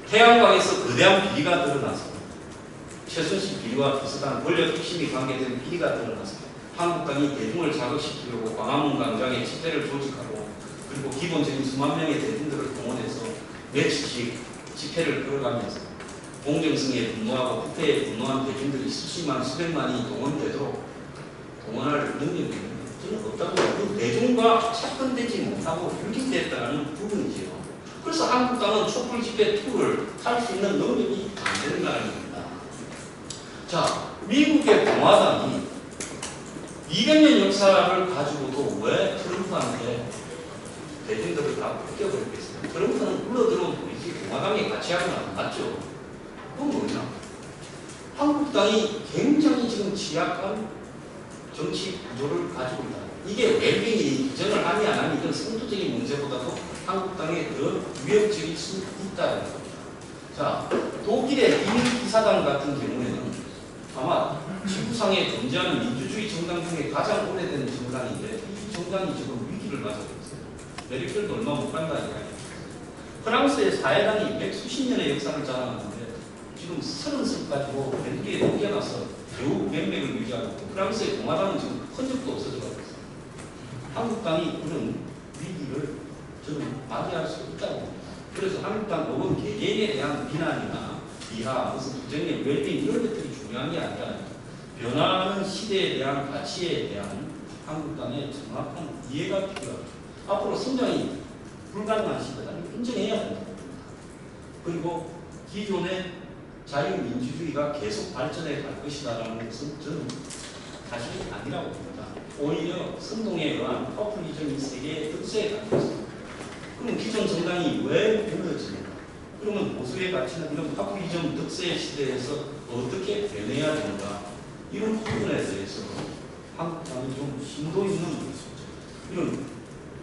태양광에서 거대한 비리가 드러나서 최순실 비리와 비슷한 권력 핵심이 관계된 비리가 드러나서 한국당이 대중을 자극시키려고 광화문 광장에 집회를 조직하고 그리고 기본적인 수만 명의 대중들을 동원해서 며칠씩 집회를 끌어가면서 공정성에 분노하고 부패에 분노한 대중들이 수십만, 수백만이 동원되도록 동원할 능력이 저는 없다고. 그 대중과 착근되지 못하고 흉기됐다는 부분이지요. 그래서 한국당은 촛불 집회 투를 할 수 있는 능력이 안 되는 나라입니다. 자, 미국의 공화당이 200년 역사를 가지고도 왜 트럼프한테 대중들을 다 뺏겨버렸겠어요? 트럼프는 불러들어온 우리 공화당의 가치하고는 맞죠? 그건 뭐냐? 한국당이 굉장히 지금 취약한 정치 구조를 가지고 있다. 이게 웰빙이 규정을 하니 안 하니 이건 선도적인 문제보다도 한국당에 더 위협적일 수 있다. 자, 독일의 인기사당 같은 경우에는 아마 지구상에 존재하는 민주주의 정당 중에 가장 오래된 정당인데 이 정당이 지금 위기를 맞아고 있어요. 메르켈도 얼마 못 간다 이야기. 프랑스의 사회당이 백수십 년의 역사를 자랑하는데 지금 30석 가지고 벨기에 녹여놔서 겨우 맥맥을 유지하고 있고 프랑스의 공화당은 지금 흔적도 없어져가고 있어요. 한국당이 그런 위기를 저는 맞이할 수 있다고 봅니다. 그래서 한국당 혹은 개개인에 대한 비난이나 비하, 무슨 부정의 웰빙 이런 것들이 중요한 게 아니라 변화하는 시대에 대한 가치에 대한 한국당의 정확한 이해가 필요합니다. 앞으로 성장이 불가능한 시대다. 인정해야 된다. 그리고 기존의 자유민주주의가 계속 발전해 갈 것이다라는 것은 저는 사실이 아니라고 봅니다. 오히려 선동에 의한 포퓰리즘이 세계의 득세에 가고 있습니다. 그럼 기존 정당이 왜 무너집니까? 그러면 보수의 가치는 이런 포퓰리즘 득세 시대에서 어떻게 변해야 되는가? 이런 부분에 대해서 한국당이 좀 심도 있는 이런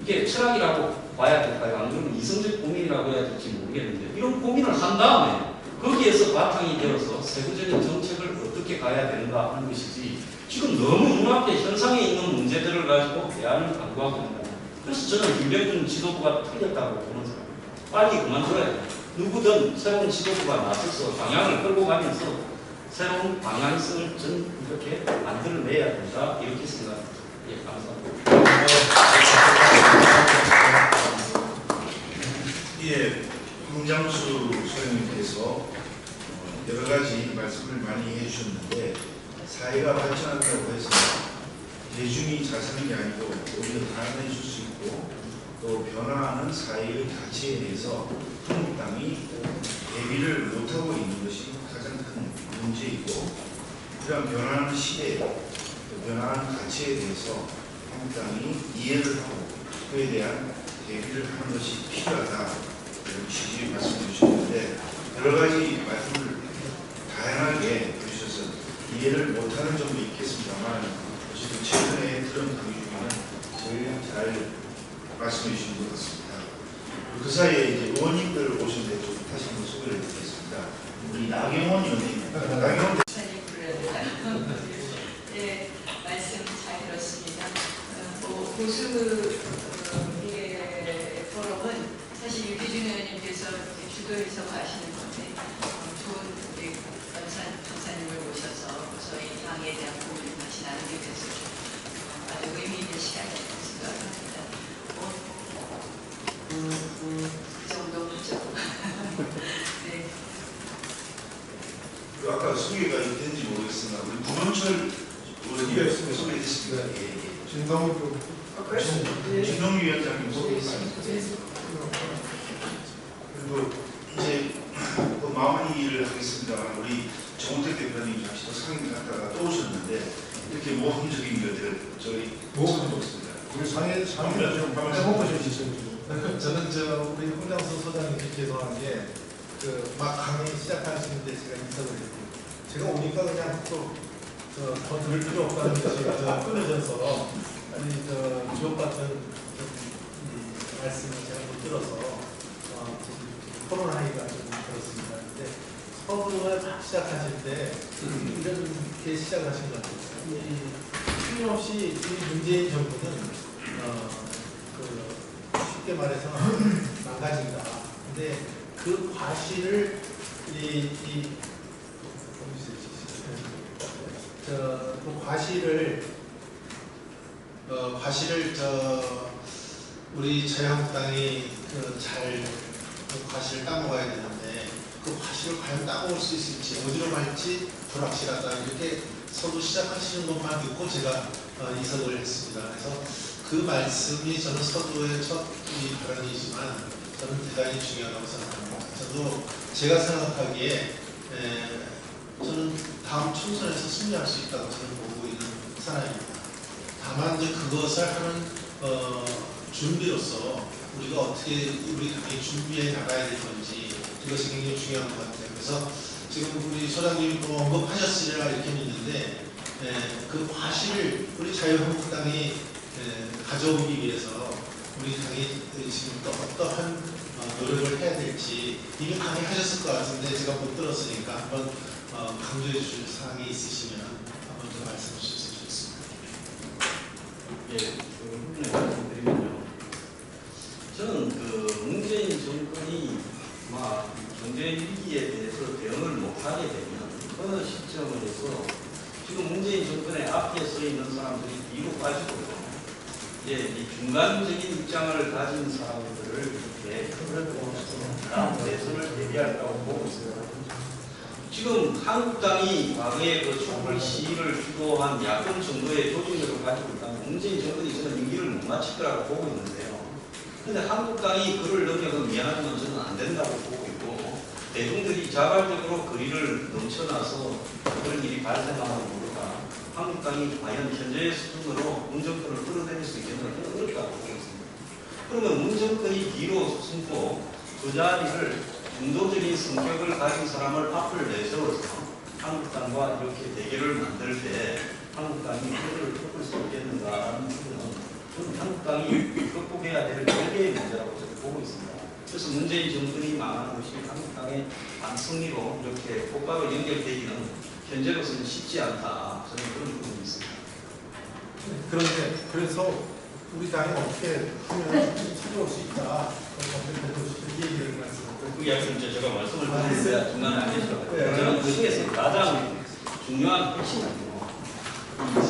이게 철학이라고 봐야 될까요? 안 그러면 이성적 고민이라고 해야 될지 모르겠는데 이런 고민을 한 다음에 거기에서 바탕이 되어서 세부적인 정책을 어떻게 가야 되는가 하는 것이지 지금 너무 눈앞에 현상에 있는 문제들을 가지고 대안을 강구하고 있다. 그래서 저는 김병준 지도부가 틀렸다고 보는 사람입니다. 빨리 그만둬야 돼요. 누구든 새로운 지도부가 나서서 방향을 끌고 가면서 새로운 방향성을 전 이렇게 만들어내야 된다. 이렇게 생각합니다. 예, 감사합니다. 예, 황장수 소장님께서 여러 가지 말씀을 많이 해주셨는데 사회가 발전한다고 해서 대중이 잘 사는 게 아니고 오히려 가난해질 수 있고 또 변화하는 사회의 가치에 대해서 한국당이 대비를 못하고 있는 것이 가장 큰 문제이고, 이러한 변화하는 시대에 변화하는 가치에 대해서 한국당이 이해를 하고 그에 대한 대비를 하는 것이 필요하다, 이런 취지의 말씀을 주셨는데, 여러 가지 말씀을 다양하게 해주셔서 이해를 못하는 점도 있겠습니다만, 어쨌든 최근에 들은 강의 중에는 제일 잘 말씀해 주신 것 같습니다. 그 사이에 이제 의원님들 오셨는데 좀 다시 한번 소개를 드리겠습니다. 우리 나경원 의원님, 나경원 네, 말씀 잘 들었습니다. 보수 포럼은 사실 유기준 의원님께서 주도해서 가시는 건데, 좋은 우리 전사님을 모셔서 저희 당에 대한 고민을 다시 나누게 돼서 아주 의미 있는 시간이라고 생각합니다. 그 정도죠. 네. 그 아까 소개가 됐는지 모르겠으나 우리 구원철 의원님 소개됐습니다. 진동규 위원장님 소개했습니다. 그리고 이제 또 마무리를 하겠습니다만, 우리 정우택 대표님 잠시 또 상임 갔다가 또 오셨는데, 이렇게 모험적인 것들을 저희 모험적입니다. 우리 상해를 좀 해보고 싶으시죠. 저는 우리 홍장수 소장님께 죄송한 게 막 강의 시작하시는데 제가 인사를 했고, 제가 오니까 그냥 더 들을 필요 없다는 것이 끊어져서 주옥같은 말씀을 제가 못 들어서 토론하기가 좀 그렇습니다. 근데 서두가 딱 시작하실 때 이렇게 시작하신 것 같아요. 틀림없이 이 문재인 정부는 쉽게 말해서 망가진다. 근데 그 과실을 우리 자유한국당이 잘 과실을 따먹어야 되는데, 그 과실을 과연 따먹을 수 있을지, 어디로 갈지 불확실하다, 이렇게 서두 시작하시는 것만 듣고 제가 이석을 했습니다. 그래서 그 말씀이 저는 서두의 첫 발언이지만 저는 대단히 중요하다고 생각합니다. 저도 제가 생각하기에 저는 다음 총선에서 승리할 수 있다고 저는 보고 있는 사람입니다. 다만 이제 그것을 하는 준비로서 우리가 어떻게 우리 당이 준비해 나가야 될 건지, 이것이 굉장히 중요한 것 같아요. 그래서 지금 우리 소장님이 또 언급하셨으리라 이렇게 믿는데, 그 과실을 우리 자유한국당이 가져오기 위해서 우리 당이 지금 또 어떠한 노력을 해야 될지 이미 강의하셨을 것 같은데 제가 못 들었으니까 한번 강조해 주실 사항이 있으시면 한번 더 말씀해 주셨으면 좋겠습니다. 예, 부분에 말씀드리면요. 저는 문재인 정권이 경제 위기에 대해서 대응을 못하게 되면 어느 시점에서 지금 문재인 정권의 앞에 서 있는 사람들이 뒤로 빠지고, 이제 이 중간적인 입장을 가진 사람들을 이렇게 다음 대선을 대비할까고 보고 있습니다. 지금 한국당이 과거에 촛불 시위를 주도한 야권 정도의 조직력을 가지고 있다면 문재인 정권이 저는 임기를 못 마칠 거라고 보고 있는데요. 그런데 한국당이 그를 넘겨서 미안하지만 저는 안 된다고 보고 있고, 대중들이 자발적으로 거리를 넘쳐나서 그런 일이 발생하면 모를까, 한국당이 과연 현재의 수준으로 문정권을 끌어들일 수 있겠느냐, 어렵다고 보고 있습니다. 그러면 문정권이 뒤로 숨고 그 자리를 중도적인 성격을 가진 사람을 앞을 내세워서 한국당과 이렇게 대결을 만들 때 한국당이 그를 꺾을 수 있겠는가라는 부분은 저는 한국당이 극복해야 될 별개의 문제라고 저는 보고 있습니다. 그래서 문재인 정권이 망하는 것이 한국당의 반승리로 이렇게 폭박을 연결되기는 현재로서는 쉽지 않다, 저는 그런 부분이 있습니다. 그런데 그래서 우리 당이 어떻게 하면 찾아올 수 있다, 이 얘기를 말씀드렸고, 그 이야기는 제가 말씀을 드렸는데 중간에 안 계시더라고요. 저는 그 중에서 가장 중요한 핵심은요,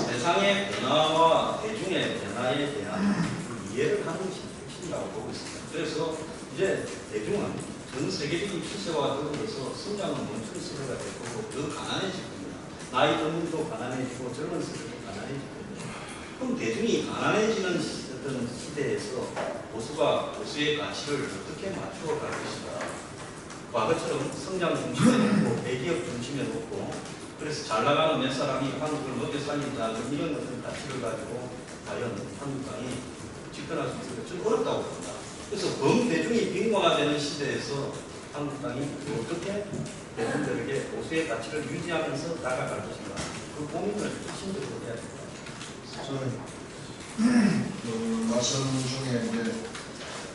세상의 변화와 대중의 변화에 대한 이해를 하는 것이 핵심이라고 보고 있습니다. 그래서 이제 대중은 전 세계적인 추세와 더불어서 성장은 멈춘 시대가 될 거고 더 가난해질 겁니다. 나이 드는 도 가난해지고 젊은 세대도 가난해질 겁니다. 그럼 대중이 가난해지는 있었던 시대에서 보수가 보수의 가치를 어떻게 맞추어 갈 것인가. 과거처럼 성장 중심에 놓고 대기업 중심에 놓고 그래서 잘 나가는 몇 사람이 한국을 먹여 살린다는 이런 어떤 가치를 가지고 과연 한국당이 집권할 수 있을까 좀 어렵다고 봅니다. 그래서 범대중이 빈곤화되는 시대에서 한국당이 어떻게 대중들에게 보수의 가치를 유지하면서 나아갈 것인가 그 고민을 핵심적으로 해야 됩니다. 저는 그 말씀 중에 이제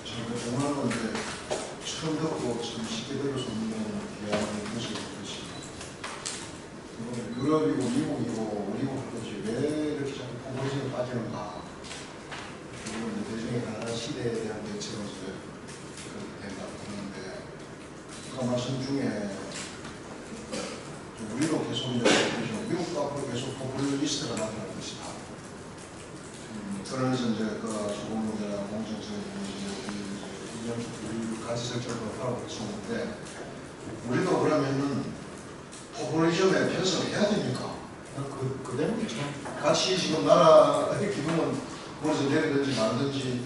저희가 정말로 이제 처음 듣고 참 쉽게 들을 수 없는 이야기인 것이 그것이 유럽이고 미국이고 우리고 할 것이 왜 이렇게 자꾸 포커싱에 빠지는가. 그리고 이제 대중의 가난한 시대에 대한 대책으로서 그렇게 된다고 하는데 아까 말씀 중에 우리도 계속 이제 미국도 앞으로 계속 포퓰리스트가 나타날 것이다. 그러면서 이제 그 조금 이제 공정성이 우리 가치 정책으로 하고 있었는데 우리도 그러면은 포퓰리즘에 편성해야 됩니까? 그대로 같이 지금 나라의 기분은 거기서 내리든지 말든지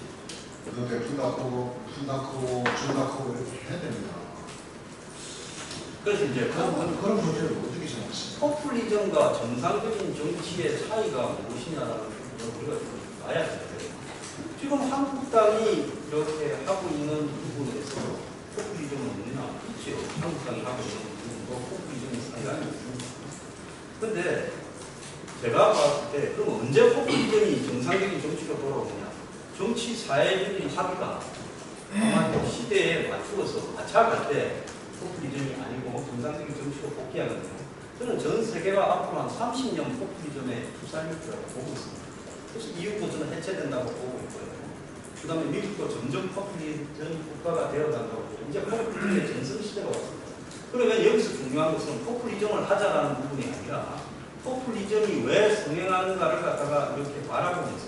베푼다 크고 푼다 크고 준다 크고 이렇게 해야 됩니다. 그래서 이제 그런 문제를 어떻게 생각하세요? 포퓰리즘과 정상적인 정치의 차이가 무엇이냐라는 걸 우리가 좀 봐야 돼요. 지금 한국당이 이렇게 하고 있는 부분에서 포퓰리즘은 없느냐? 있죠. 한국당이 하고 있는 부분도 포퓰리즘이 상당히 있습니다. 그런데 제가 봤을 때 그럼 언제 포퓰리즘이 정상적인 정치로 돌아오느냐? 정치 사회적인 합의가 아마 시대에 맞추어서 맞춰갈 때 포퓰리즘이 아니고 정상적인 정치로 복귀하거든요. 저는 전 세계가 앞으로 한 30년 포퓰리즘의 투살력이라고 보고 있습니다. 그래서 이유도 저는 해체된다고 보고 있고요. 그 다음에 미국도 점점 포퓰리즘 국가가 되어간다고 보고 이제 포퓰리즘의 전성시대가 왔습니다. 그러면 여기서 중요한 것은 포퓰리즘을 하자라는 부분이 아니라 포퓰리즘이 왜 성행하는가를 갖다가 이렇게 바라보면서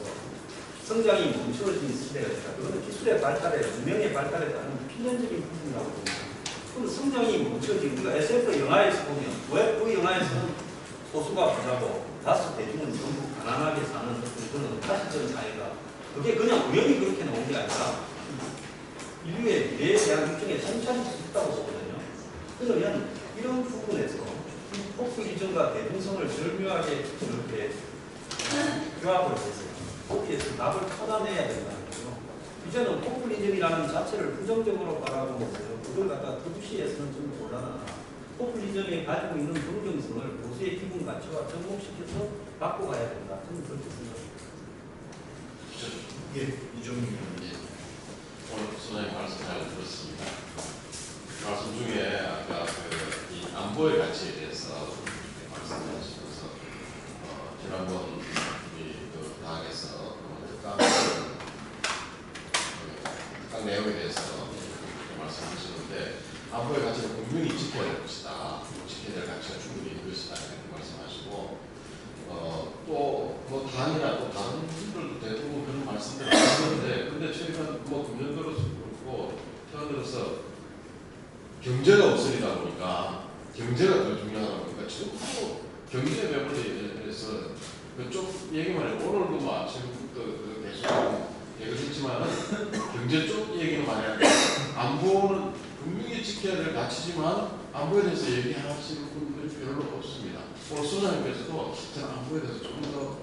성장이 멈추어진 시대가 있다. 그거는 기술의 발달에, 문명의 발달에 따른 필연적인 부분이라고 봅니다. 그럼 성장이 멈추어진, 우리가 SF 영화에서 보면 왜 그 영화에서는 소수가 부자고 다수 대중은 전부 가난하게 사는 그런 사실적인 사회가 그게 그냥 우연히 그렇게 나온 게 아니라 인류의 미래에 대한 일종의 성찰일 수 있다고 보거든요. 그러면 이런 부분에서 포퓰리즘과 대중성을 절묘하게 이렇게 규합을 해서 거기에서 답을 찾아내야 된다는 거죠. 이제는 포퓰리즘이라는 자체를 부정적으로 바라보면서 그걸 갖다 도시에서는 좀 곤란하다. 포퓰리즘이 가지고 있는 긍정성을 보수의 기본 가치와 접목시켜서 갖고 가야 된다. 저는 그렇게 생각합니다. 예, 이종민 예, 오늘 소장님 말씀 잘 들었습니다. 말씀 중에 아까 이 안보의 가치에 대해서 말씀하시면서 지난번 우리 당에서 특강 내용에 대해서 말씀하시는데 안보의 가치는 분명히 지켜야 될 것이다. 지켜야 될 가치가 충분히 있는 것이다. 이렇게 말씀하시고 또 뭐 당이나 또 다른 분들도 대부분 그런 말씀들을 하시는데 근데 최근 뭐 금년 들어서 그렇고 최근 들어서 경제가 없으리다 보니까 경제가 더 중요하다 보니까 지금 바로 경제 매물에서 그쪽 얘기만 해요. 오늘도 뭐 아침부터 계속 얘기했지만 경제 쪽 얘기는 많이 하는데 안보는 분명히 지켜야 될 가치지만 안보에 대해서 얘기하시는 분들이 별로 없습니다. 오늘 소장님께서도 저는 안보에 대해서 조금 더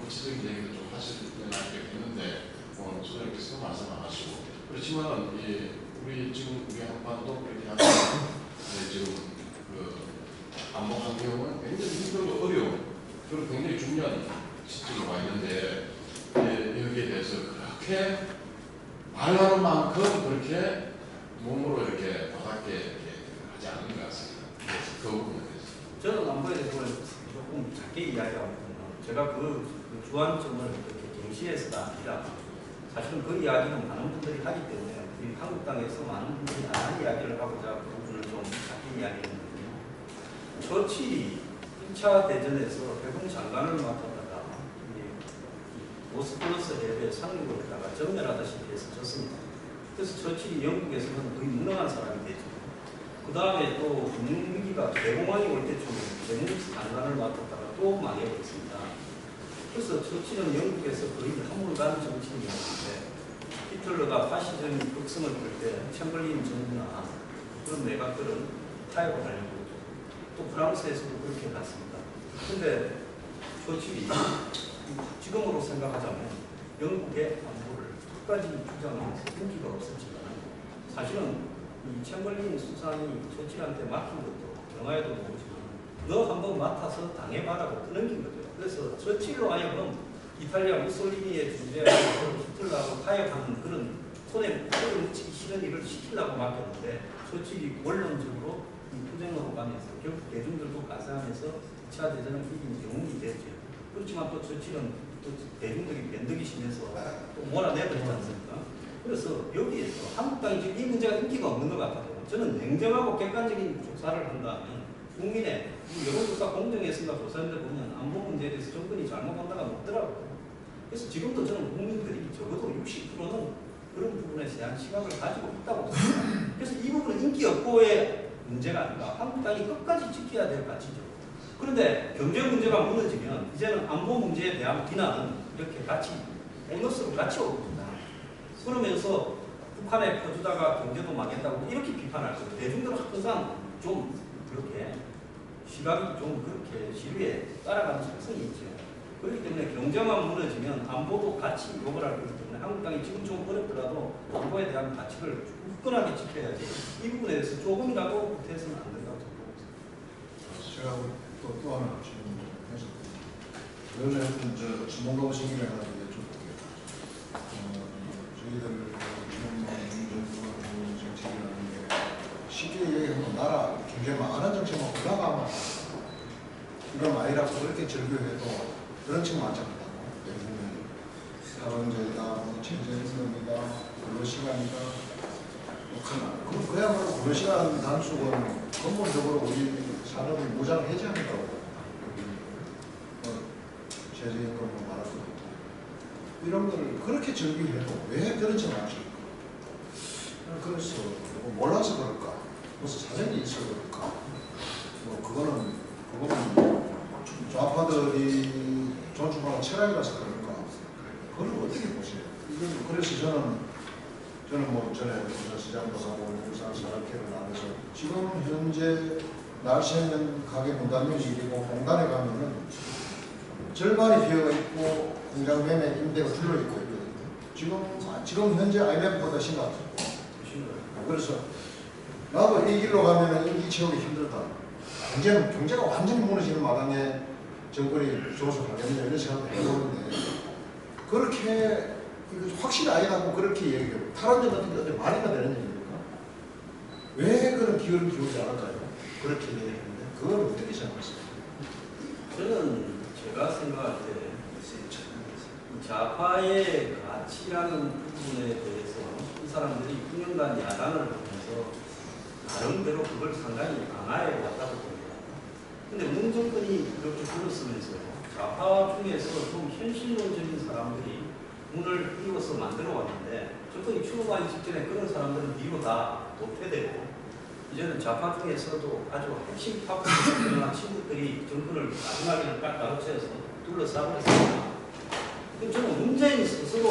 구체적인 얘기를 좀 하시려나 했는데 오늘 소장님께서 말씀 안 하시고 그렇지만 우리 지금 우리 한반도 그렇게 하면 지금 그 안보 환경은 굉장히 힘들고 어려운 그리고 굉장히 중요한 시점에 와 있는데 여기에 대해서 그렇게 말하는 만큼 그렇게 몸으로 이렇게 와닿게 하지 않는 것 같습니다. 그 부분에 대해서. 저는 안보에 대해서 조금 작게 이야기하거든요. 제가 그 주안점을 그렇게 경시해서가 아니라 사실은 그 이야기는 많은 분들이 하기 때문에 우리 한국당에서 많은 분들이 안 한 이야기를 하고자 그 부분을 좀 작게 이야기했는데요. 처칠이 1차 대전에서 해군 장관을 맡았다가 오스플러스 해협에 상륙을 했다가 전멸하다시피 해서 졌습니다. 그래서 처칠이 영국에서는 거의 무능한 사람이 되죠. 그 다음에 또 금융위기가 대공황이 올 때쯤에 재무장관을 맡았다가 또 망해버렸습니다. 그래서 처칠은 영국에서 거의 한물간 정치인이었는데 히틀러가 파시즘 극성을 부를 때 챔벌린 정부나 그런 내각들은 타협을 하려고 그러죠. 또 프랑스에서도 그렇게 갔습니다. 근데 처칠이 지금으로 생각하자면 영국의 안보를 끝까지 주장하면서 인기가 없었지만 사실은 이 챔벌린 수상이 처칠한테 맡긴 것도 영화에도 나오지만 너 한번 맡아서 당해봐라고 떠넘긴 거죠. 그래서 처칠로 하여금 이탈리아 무솔리니의 존재하고 히틀러하고 타협하는 그런 손에 손을 묻히기 싫은 일을 시키려고 맡겼는데 처칠이 원론적으로 이 투쟁으로 가면서 결국 대중들도 가세하면서 2차 대전을 이긴 영웅이 됐죠. 그렇지만 또 처칠은 또 대중들이 변덕이 심해서 또 몰아내버리지 않습니까? 그래서 여기에서 한국 당이 지금 이 문제가 인기가 없는 것 같아요. 저는 냉정하고 객관적인 조사를 한다면 국민의 여론조사 공정했습니다 조사인데 보면 안보 문제에 대해서 정권이 잘못한 바가 없더라고요. 그래서 지금도 저는 국민들이 적어도 60%는 그런 부분에 대한 시각을 가지고 있다고 봅니다. 그래서 이 부분은 인기 없고의 문제가 아니라 한국 당이 끝까지 지켜야 될 가치죠. 그런데 경제 문제가 무너지면 이제는 안보 문제에 대한 비난은 이렇게 같이 보너스로 같이 오릅니다. 그러면서 북한에 퍼주다가 경제도 망했다고 이렇게 비판할 거예요. 대중들은 항상 좀 그렇게 시각이 좀 그렇게 시류에 따라가는 특성이 있죠. 그렇기 때문에 경제만 무너지면 안보도 같이 욕을 할 거기 때문에 한국 당이 지금 좀 어렵더라도 안보에 대한 가치를 굳건하게 지켜야지 이 부분에 대해서 조금이라도 보태서는 안 된다고 생각합니다. 제가 또 하나 질문 좀 해서 그러면 저 전문가 오시기를 하나 여쭤볼게요. 저희들 정부가 정책이라는 게 쉽게 얘기하면 나라 경제 망하는 정책만 올라가면 이건 아니라고 그렇게 절교해도 그런 책 많잖아요. 사원제다, 체제입니다, 근로시간이다. 그럼 그야말로 근로시간 단축은 근본적으로 우리 산업을 무장 해제한다고. 최저임금을 말하고 이런 걸 그렇게 절규해도 왜 그렇지 않습니까? 그래서 몰라서 그럴까? 무슨 사정이 있어 그럴까? 그거는 좌파들이 존중하는 철학이라서 그럴까? 그걸 어떻게 보세요? 이건 그래서 저는 뭐 전에 부산시장도 가고 울산 산악회를 나가서 지금 현재 날씨는 가게 문 닫는 일이고 공단에 가면은 절반이 비어 있고 공장 매매 임대가 줄어 있고 있거든요. 지금 현재 IMF보다 심각해요. 그래서 나도 이 길로 가면은 임기 채우기 힘들다. 경제가 완전히 무너지는 마당에 정권이 조선하겠냐 이런 생각도 해보는데 그렇게 확실히 아니라고 그렇게 얘기해요. 탈원전 같은 게 어떻게 말이나 되는 얘기입니까? 왜 그런 기회를 기울지 않을까요? 그렇게 얘기했는데 그걸 어떻게 생각하세요? 저는 제가 생각할 때 좌파의 가치라는 부분에 대해서 이 사람들이 9년간 야당을 하면서 나름대로 그걸 상당히 강화해 왔다고 봅니다. 근데 문 정권이 이렇게 들었으면서 좌파 중에서 좀 현실론적인 사람들이 문을 띄워서 만들어 왔는데 정권이 출범하기 직전에 그런 사람들은 뒤로 다 도태되고 이제는 좌파 중에서도 아주 핵심 파급력한 친구들이 정권을 마지막에는 딱 가로채서 둘러싸버렸습니다. 저는 문재인 스스로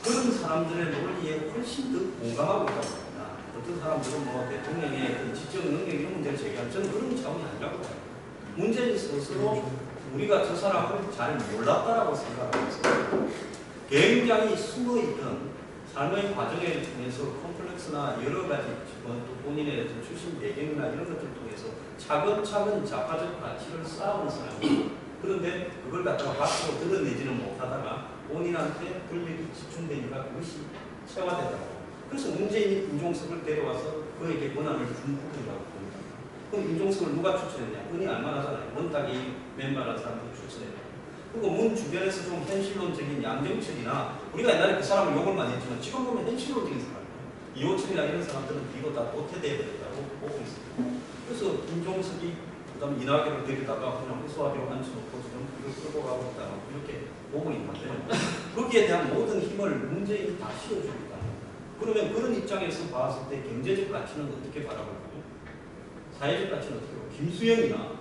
그런 사람들의 논리에 훨씬 더 공감하고 있다고 봅니다. 어떤 사람들은 뭐 대통령의 그 지적 능력 이런 문제를 제기하는 저는 그런 차원이 아니라고 봐요. 문재인 스스로 우리가 저 사람을 잘 몰랐다라고 생각하고 있어요. 굉장히 숨어있던 삶의 과정을 통해서 콤플렉스나 여러 가지 또 본인의 출신 배경이나 이런 것들을 통해서 차근차근 좌파적 가치를 쌓아온 사람이에요. 그런데 그걸 갖다가 밖으로 드러내지는 못하다가 본인한테 권력이 집중되니까 그것이 체화되더라고요. 그래서 문재인이 임종석을 데려와서 그에게 권한을 준 부분이라고 봅니다. 그럼 임종석을 누가 추천했냐? 은이 알만하잖아요. 원탁이 맨발한 사람들 추천했냐. 그리고 문 주변에서 좀 현실론적인 양정철이나 우리가 옛날에 그 사람을 욕을 많이 했지만 지금 보면 현실론적인 사람이에요. 이호철이나 이런 사람들은 뒤로 다 도태되어야 된다고 보고 있습니다. 그래서 임종석이 그다음 이낙연을 데리다가 그냥 호소하기로 앉혀놓고 지금 이걸 끌고 가고 있다 이렇게 보고 있는데 거기에 대한 모든 힘을 문재인이 다 실어주고 있다. 그러면 그런 입장에서 봤을 때 경제적 가치는 어떻게 바라보고 사회적 가치는 어떻게 보고 김수영이나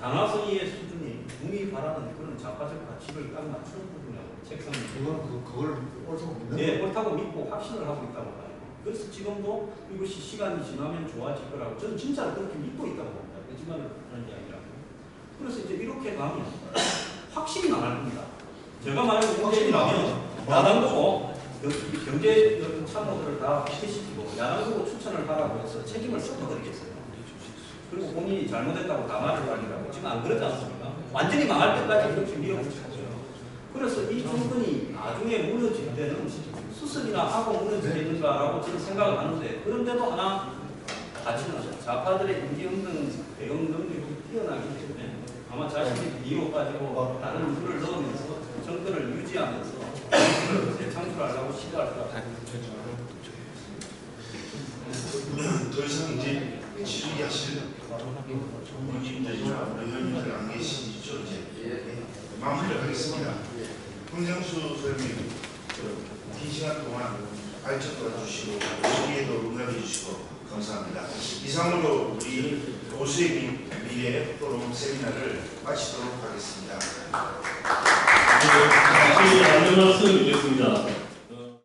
강화선의의 수준이 국민이 바라는 그런 좌파적 가치를 딱 맞추는 부분이라고 책상에 그걸 옳다고 믿는 네, 옳다고 믿고 확신을 하고 있다고 봐요. 그래서 지금도 이것이 시간이 지나면 좋아질 거라고 저는 진짜로 그렇게 믿고 있다고 봅니다. 거짓말을 하는 게 아니라. 그래서 이제 이렇게 가면 확신이 나갈 겁니다. 제가 만약에 문재인이라면 야당 보고 경제 참모들을 다 피시키고 야당 보고 추천을 하라고 해서 책임을 쏟아드리겠어요. 그리고 본인이 잘못했다고 담화를 하리라고 지금 안 그러지 않습니까? 완전히 망할 때까지 이렇게 밀어붙이죠. 그래서 이 정권이 나중에 무너질 때는 수습이나 하고 무너지겠는가라고 저는 생각을 하는데 그런데도 하나 가치는 좌파들의 인지응등 대응 능력이 뛰어나기 때문에 아마 자신이 비로 빠지고 다른 물을 넣으면서 정권을 유지하면서 재창출하려고 시도할 것 같아요. 더 이상 이제 질의하실 의원님들이나 의원님들 안 계시죠? 이제 마무리를 하겠습니다. 황장수 소장님, 긴 시간 동안 발전 도와주시고 질의에도 응답해 주시고 감사합니다. 이상으로 우리 보수의 미래 포럼 세미나를 마치도록 하겠습니다. 네, 마지막 말씀 드리겠습니다.